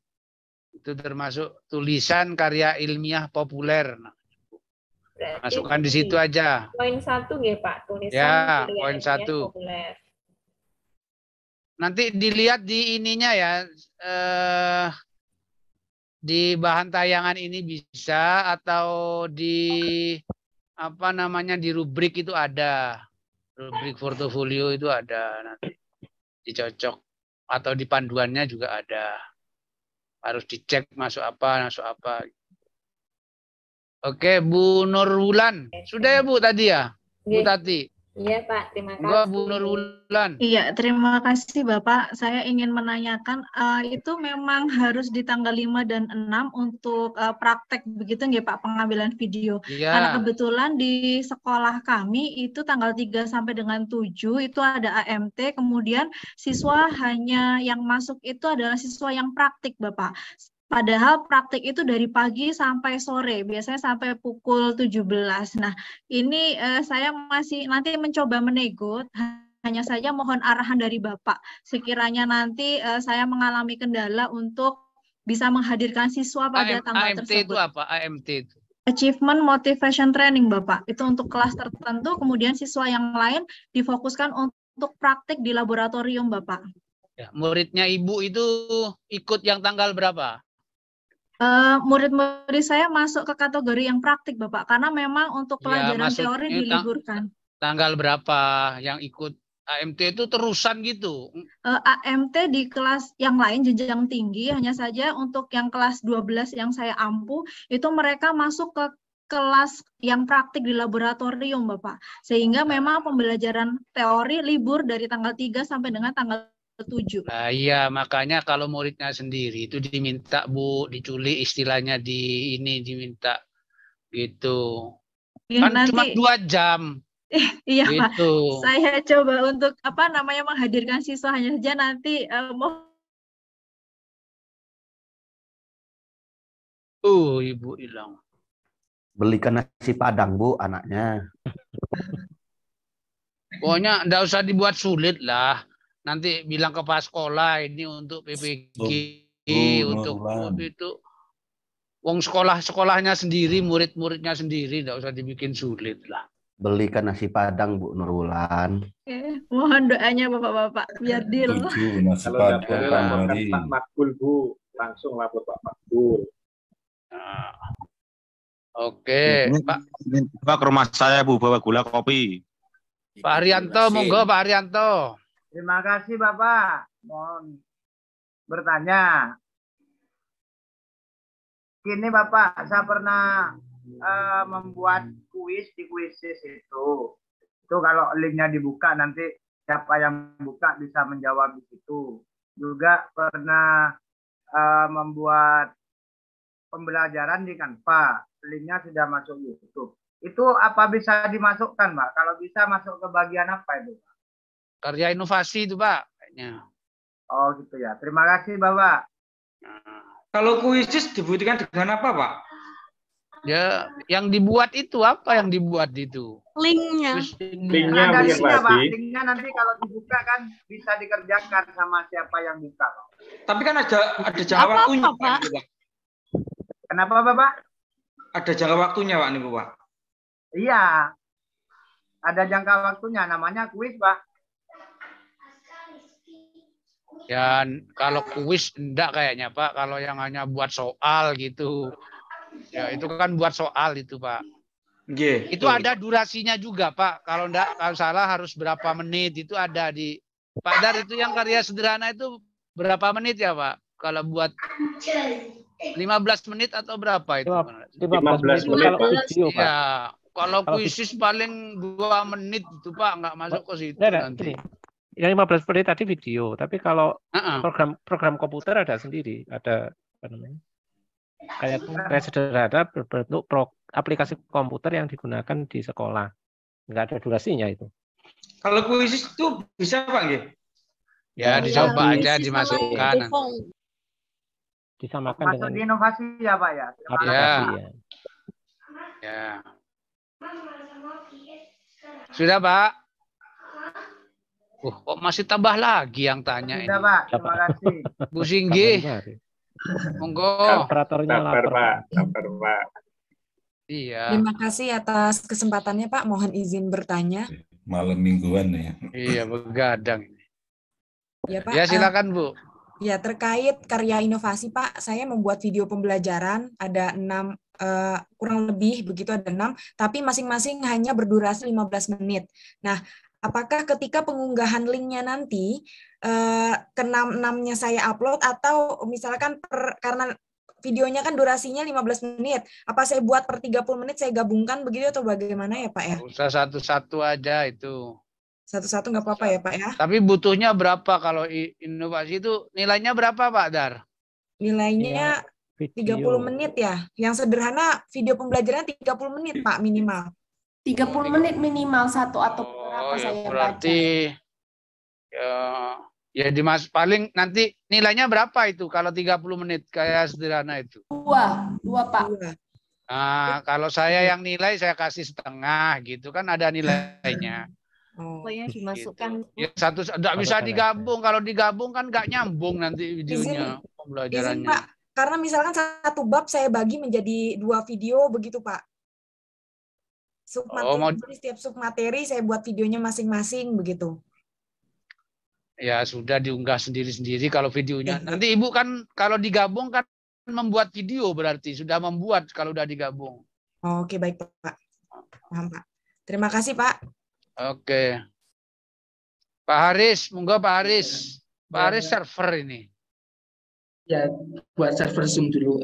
Itu termasuk tulisan karya ilmiah populer. Nah, masukkan di situ aja. Poin 1 ya Pak, tulisan Ya, karya poin ilmiah 1. populer. Nanti dilihat di ininya ya, di bahan tayangan ini bisa, atau di apa namanya, di rubrik itu ada, rubrik portofolio itu ada, nanti dicocok, atau di panduannya juga ada. Harus dicek masuk apa. Oke, Bu Nurwulan. Sudah ya Bu tadi ya? Bu Tati. Iya Pak, terima kasih. Enggak, Bu Nurwulan. Iya, terima kasih Bapak. Saya ingin menanyakan, itu memang harus di tanggal 5 dan 6 untuk praktek begitu nggih Pak, pengambilan video. Iya. Karena kebetulan di sekolah kami itu tanggal 3 sampai dengan 7 itu ada AMT, kemudian siswa hanya yang masuk itu adalah siswa yang praktik Bapak. Padahal praktik itu dari pagi sampai sore, biasanya sampai pukul 17. Nah, ini saya masih nanti mencoba menego, hanya saja mohon arahan dari Bapak. Sekiranya nanti saya mengalami kendala untuk bisa menghadirkan siswa pada tanggal AMT tersebut. itu apa? AMT itu? Achievement Motivation Training, Bapak. Itu untuk kelas tertentu, kemudian siswa yang lain difokuskan untuk praktik di laboratorium, Bapak. Ya, muridnya Ibu itu ikut yang tanggal berapa? Murid-murid saya masuk ke kategori yang praktik, Bapak, karena memang untuk pelajaran teori diliburkan. Tanggal berapa yang ikut AMT itu terusan gitu? AMT di kelas yang lain jenjang tinggi, hanya saja untuk yang kelas 12 yang saya ampu, itu mereka masuk ke kelas yang praktik di laboratorium, Bapak. Sehingga memang pembelajaran teori libur dari tanggal 3 sampai dengan tanggal 7. Nah iya, makanya kalau muridnya sendiri itu diminta Bu, diculik istilahnya diminta gitu. Ya, kan nanti, cuma 2 jam. Iya gitu. Pak, saya coba untuk menghadirkan siswa, hanya saja nanti Ibu hilang. Belikan nasi Padang Bu anaknya. Pokoknya enggak usah dibuat sulit lah. Nanti bilang ke kepala sekolah ini untuk PPG, untuk itu. Wong sekolahnya sendiri, murid-muridnya sendiri, enggak usah dibikin sulit lah. Belikan nasi Padang Bu Nurwulan. Mohon doanya Bapak-bapak biar deal. Nasi Padang. Pak Makbul Bu, langsung lapor Pak Makbul. Nah. Oke, Pak. Pak ke rumah saya Bu, bawa gula kopi. Pak Haryanto, monggo Pak Haryanto. Terima kasih Bapak. Mohon bertanya. Gini Bapak, saya pernah membuat kuis di Quizizz itu. Itu kalau linknya dibuka nanti siapa yang buka bisa menjawab di situ. Juga pernah membuat pembelajaran di Canva. Linknya sudah masuk YouTube. Itu apa bisa dimasukkan Pak? Kalau bisa masuk ke bagian apa itu Pak? Karya inovasi itu Pak kayaknya. Oh gitu ya. Terima kasih Bapak. Kalau Quizizz dibutuhkan dengan apa Pak? Ya, yang dibuat itu apa yang dibuat itu? Linknya. Linknya Pak. Linknya nanti kalau dibuka kan bisa dikerjakan sama siapa yang buka Pak. Tapi kan ada jangka waktunya Pak. Kenapa Bapak? Ada jangka waktunya Pak nih Pak. Iya. Ada jangka waktunya, namanya kuis Pak. Ya, kalau kuis enggak kayaknya Pak, kalau yang hanya buat soal gitu. Ya, itu kan buat soal itu Pak. Yeah, itu ada durasinya juga Pak. Kalau salah harus berapa menit itu ada di Pak Dar itu yang karya sederhana itu berapa menit ya Pak? Kalau buat 15 menit atau berapa itu? 15 menit kalau video Pak. Ya, kalau Quizizz paling 2 menit itu Pak, nggak masuk ke situ nanti. Yang 15 menit tadi video, tapi kalau program komputer ada sendiri, ada apa namanya? Kayak sederhana berbentuk aplikasi komputer yang digunakan di sekolah. Nggak ada durasinya itu. Kalau Quizizz itu bisa Pak nggih? Ya, dicoba aja dimasukkan. Disamakan masuk dengan di inovasi ya Pak ya. Ya. Ya. Sudah Pak. Kok masih tambah lagi yang tanya ini? Sudah Pak, terima kasih. Bu Singgi. Monggo. Operatornya lapor Pak. Pak. Iya. Terima kasih atas kesempatannya Pak. Mohon izin bertanya. Malam mingguan ya. Iya, begadang. Ya Pak. Ya silakan Bu. Ya, terkait karya inovasi Pak, saya membuat video pembelajaran ada 6 kurang lebih begitu ada 6, tapi masing-masing hanya berdurasi 15 menit. Nah, apakah ketika pengunggahan linknya nanti ke 6-6-nya saya upload atau misalkan karena videonya kan durasinya 15 menit. Apa saya buat per 30 menit saya gabungkan begitu atau bagaimana ya Pak ya? Usah satu-satu aja itu. Satu-satu nggak apa-apa ya Pak ya? Tapi butuhnya berapa kalau inovasi itu nilainya berapa Pak Dar? Nilainya 30 menit ya. Yang sederhana video pembelajaran 30 menit Pak minimal. 30 menit minimal satu atau berapa ya saya berarti ya paling nanti nilainya berapa itu kalau 30 menit kayak sederhana itu? Dua Pak. Nah, kalau saya yang nilai saya kasih setengah gitu kan ada nilainya. Pokoknya dimasukkan. Gitu. Ya satu enggak bisa digabung. Kalau digabung kan enggak nyambung nanti videonya pembelajarannya. Izin Pak, karena misalkan satu bab saya bagi menjadi 2 video begitu Pak. Submateri, setiap submateri saya buat videonya masing-masing begitu. Ya sudah diunggah sendiri-sendiri kalau videonya. Nanti Ibu kan kalau digabung kan membuat video berarti sudah membuat kalau udah digabung. Oke, baik Pak. Paham Pak. Terima kasih Pak. Oke. Pak Haris, monggo Pak Haris. Pak Haris server ini. Ya, buat server Zoom dulu.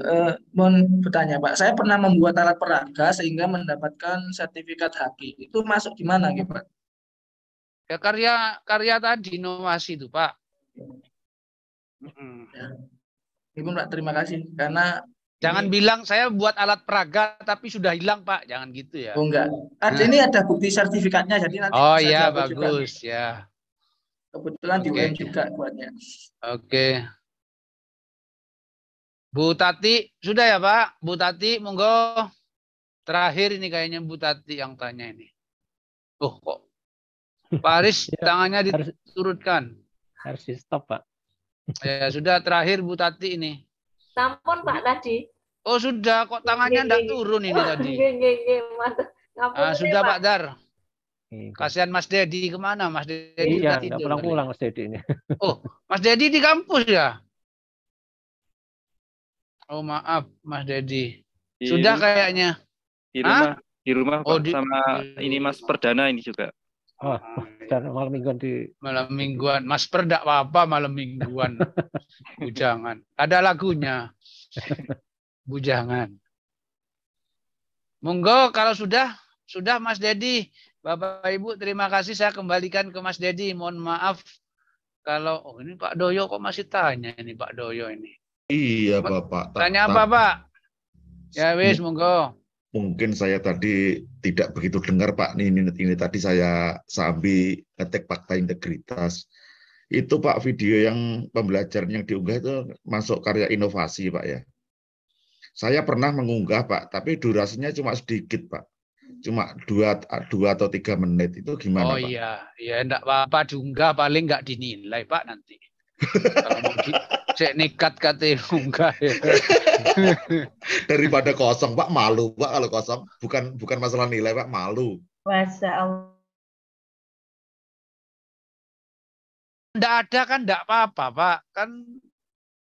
Mohon bertanya Pak, saya pernah membuat alat peraga sehingga mendapatkan sertifikat HAKI. Itu masuk di mana gitu Pak? Ya karya tadi inovasi itu Pak. Ya. Ibu Pak, terima kasih karena jangan bilang saya buat alat peraga tapi sudah hilang Pak, jangan gitu ya. Oh enggak. Ini ada bukti sertifikatnya jadi nanti oh bisa iya juga. bagus ya. Kebetulan di UN juga buatnya. Oke. Bu Tati sudah ya Pak? Bu Tati monggo. Terakhir ini kayaknya Bu Tati yang tanya ini. Oh kok Pak Haris tangannya diturutkan. Harus di stop Pak. Ya sudah terakhir Bu Tati ini. Sampun Pak tadi. Oh sudah kok tangannya enggak turun ini tadi. Sudah Pak Dar. Kasihan Mas Dedi kemana Mas Dedi? Iya enggak pulang-pulang Mas Dedi ini. Oh Mas Dedi di kampus ya? Oh maaf Mas Dedi. Sudah kayaknya. Di rumah Pak, sama ini Mas Perdana ini juga. Oh, dan malam mingguan malam mingguan. Mas Perda apa malam mingguan. Bujangan. Ada lagunya. Bujangan. Monggo kalau sudah Mas Dedi. Bapak Ibu terima kasih, saya kembalikan ke Mas Dedi. Mohon maaf kalau ini Pak Doyo kok masih tanya ini Pak Doyo ini. Iya Bapak. Tanya apa Pak? Ya wis monggo. Mungkin saya tadi tidak begitu dengar Pak. Ini tadi saya sambil ngetik fakta integritas. Itu Pak video yang pembelajaran yang diunggah itu masuk karya inovasi Pak ya. Saya pernah mengunggah Pak, tapi durasinya cuma sedikit Pak. Cuma 2 atau 3 menit. Itu gimana Pak? Oh iya, ya enggak apa-apa diunggah paling enggak dinilai Pak nanti. Kalau mau cek nekat kata unggah ya. Daripada kosong Pak, malu Pak kalau kosong. Bukan masalah nilai Pak, malu. Masya Allah. Enggak ada kan enggak apa-apa Pak.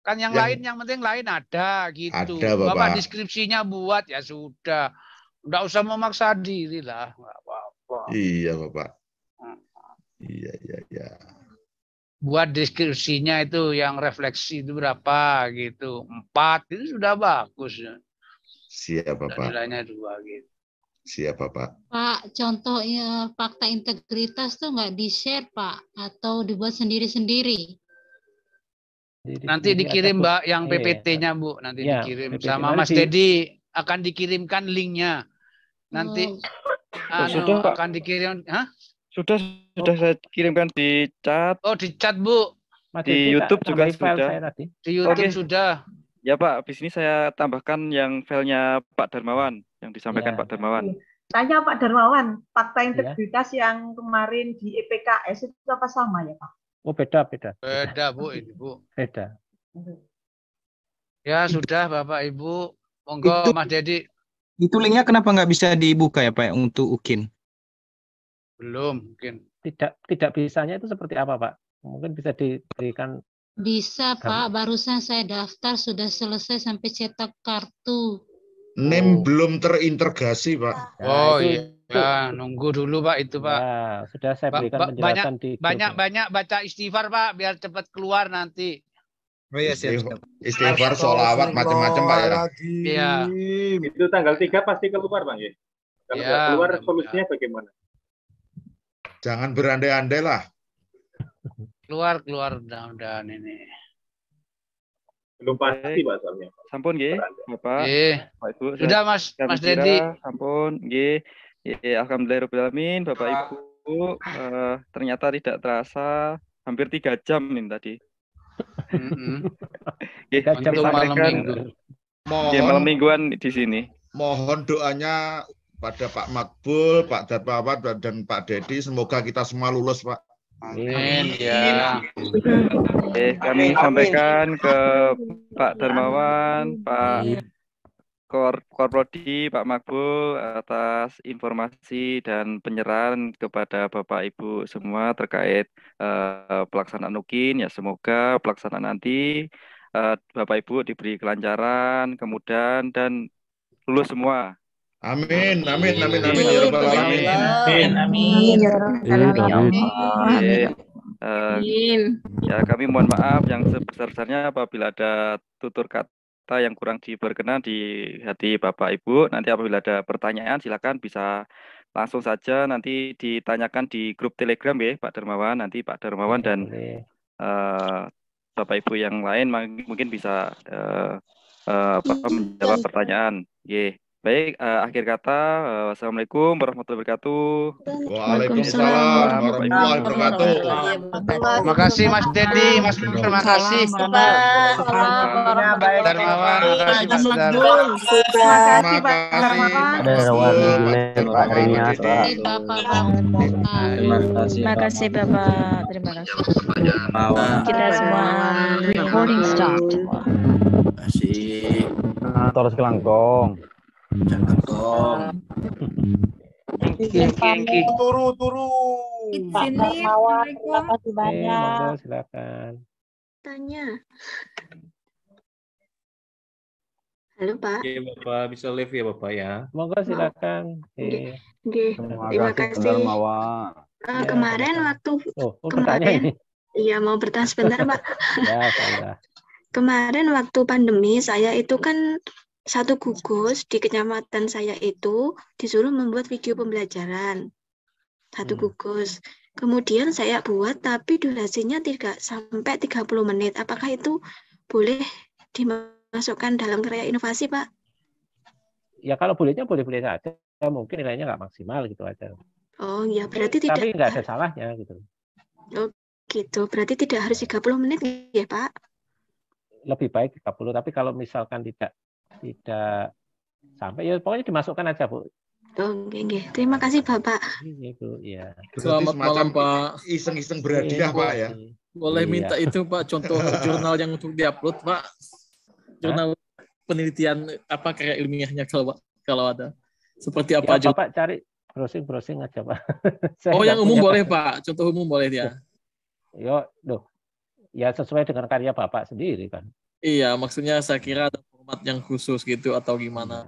Kan yang lain yang penting lain ada gitu. Ada, Bapak. Deskripsinya buat ya sudah. Enggak usah memaksa diri lah, enggak apa-apa. Iya Bapak. Iya. Buat deskripsinya itu yang refleksi itu berapa gitu. 4 itu sudah bagus. Siap Bapak. Nilainya 2 gitu. Siap Bapak. Pak, contoh ya, fakta integritas tuh nggak di-share Pak atau dibuat sendiri-sendiri. Nanti dikirim Mbak yang PPT-nya Bu, nanti ya, dikirim PPT sama Mas Dedi akan dikirimkan linknya. Nanti sudah, Pak. akan dikirim. Hah? Sudah saya kirimkan di chat. Oh di chat Bu. Di YouTube juga sudah. Di YouTube sudah. Ya Pak, habis ini saya tambahkan yang filenya Pak Darmawan yang disampaikan Pak Darmawan. Tanya Pak Darmawan, fakta integritas yang kemarin di EPKS itu apa sama ya Pak? Oh beda. Beda Bu ini Bu. Beda. Ya sudah Bapak Ibu, monggo Mas Dedi. Itu linknya kenapa nggak bisa dibuka ya Pak untuk UKIN? Belum mungkin. Tidak bisanya itu seperti apa Pak? Mungkin bisa diberikan. Bisa Pak, barusan saya daftar sudah selesai sampai cetak kartu. NIM belum terintegrasi Pak. Oh iya, nunggu dulu Pak itu Pak. Ya, sudah saya berikan penjelasan di banyak baca istighfar Pak biar cepat keluar nanti. Oh iya, siap. Istighfar, sholawat, macam-macam Pak ya. Iya. Itu tanggal 3 pasti keluar Bang ya. Kalau Ya, nggak keluar solusinya bagaimana? Jangan berandai-andai lah. Keluar mudah-mudahan ini. Belum pasti Pak soalnya. Sampun nggih, Bapak. Bapak Ibu. Sudah Mas Dedi. Sampun nggih. Alhamdulillahirobbilalamin, Bapak Ibu. Ternyata tidak terasa hampir 3 jam nih tadi. Untuk malam minggu. Malam mingguan di sini. Mohon doanya pada Pak Makbul, Pak Darmawan, dan Pak Dedi. Semoga kita semua lulus, Pak. Amin. Ya. Kami sampaikan ke Pak Darmawan, Pak Korprodi, Pak Makbul atas informasi dan penyerahan kepada Bapak Ibu semua terkait pelaksanaan UKIN. Ya, semoga pelaksanaan nanti Bapak Ibu diberi kelancaran, kemudahan dan lulus semua. Amin, amin, amin, amin, ya Rabbal alamin. Ya, kami mohon maaf yang sebesar-besarnya apabila ada tutur kata yang kurang diberkenan di hati Bapak Ibu. Nanti apabila ada pertanyaan silakan bisa langsung saja nanti ditanyakan di grup Telegram ya Pak Darmawan. Nanti Pak Darmawan dan Bapak Ibu yang lain mungkin bisa menjawab pertanyaan. Baik, akhir kata, wassalamualaikum warahmatullahi wabarakatuh. Waalaikumsalam warahmatullahi wabarakatuh. Terima kasih Mas Dedi, Mas Pur, terima kasih. Darmawan, terima kasih Mas Darmawan. Terima kasih Pak Darmawan. Terima kasih Bapak, terima kasih. Kita semua recording stop. Terima kasih. Terus kelangkong. Turu. Izin nih, Assalamualaikum. Terima kasih banyak. Silakan. Tanya. Halo Pak. Oke Bapak, bisa live ya Bapak ya. Monggo silakan. Terima kasih. Kemarin waktu iya mau bertanya sebentar Pak. Ya, kemarin waktu pandemi saya itu kan satu gugus di kecamatan saya itu disuruh membuat video pembelajaran satu gugus. Kemudian saya buat tapi durasinya tidak sampai 30 menit. Apakah itu boleh dimasukkan dalam karya inovasi, Pak? Ya kalau bolehnya boleh-boleh saja. Mungkin nilainya nggak maksimal gitu aja. Oh ya berarti tidak. Tapi nggak ada salahnya gitu. Oh gitu. Berarti tidak harus 30 menit ya Pak? Lebih baik 30. Tapi kalau misalkan tidak sampai ya pokoknya dimasukkan aja Bu. Oke. Terima kasih Bapak. Iya Bu, ya. Selamat malam Pak. Iseng-iseng berhadiah Pak ya. Boleh minta itu Pak contoh jurnal yang untuk diupload Pak. Jurnal penelitian apa karya ilmiahnya kalau ada. Seperti apa aja. Bapak cari browsing aja Pak. Oh yang umum boleh Pak. Contoh umum boleh dia. Ya sesuai dengan karya Bapak sendiri kan. Iya, maksudnya saya kira ada format yang khusus gitu atau gimana?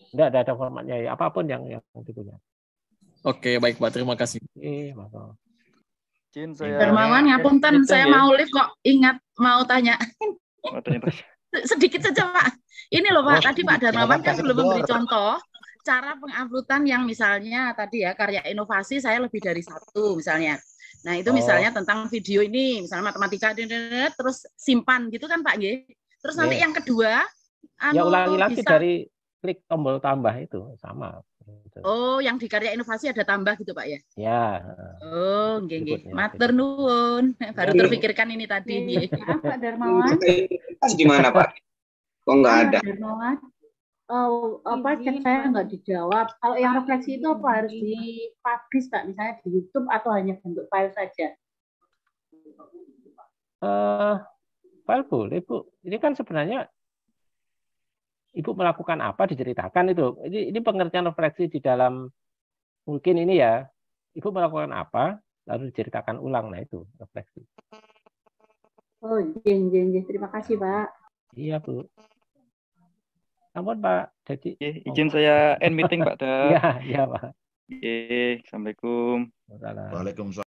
Enggak ada formatnya, ya. Apapun yang dipunya. Oke, baik Pak, terima kasih. Darmawan, ngapunten, saya mau live kok ingat mau tanya. Sedikit saja Pak. Ini loh Pak, tadi Pak Darmawan kan belum memberi contoh cara penguploadan yang misalnya tadi ya karya inovasi saya lebih dari 1 misalnya. Nah itu misalnya tentang video ini, misalnya matematika, terus simpan gitu kan Pak G. Terus nanti yang kedua, ya ulangi lagi dari klik tombol tambah itu sama. Oh, yang di karya inovasi ada tambah gitu Pak ya? Ya. Oh, nggih. Matur nuwun. Baru terpikirkan ini tadi. Pak Darmawan. Di mana Pak? Kok nggak ada? Darmawan. Oh, chat saya nggak dijawab. Kalau yang refleksi itu apa harus dipublish Pak, misalnya di YouTube atau hanya bentuk file saja? File boleh Bu. Ini kan sebenarnya Ibu melakukan apa diceritakan itu. Ini pengertian refleksi di dalam mungkin ini ya. Ibu melakukan apa lalu diceritakan ulang. Nah itu refleksi. Oh, jeng. Terima kasih Pak. Iya Bu. Ampun Pak, jadi izin saya end meeting Pak Dar. Iya Pak. Assalamualaikum. Waalaikumsalam.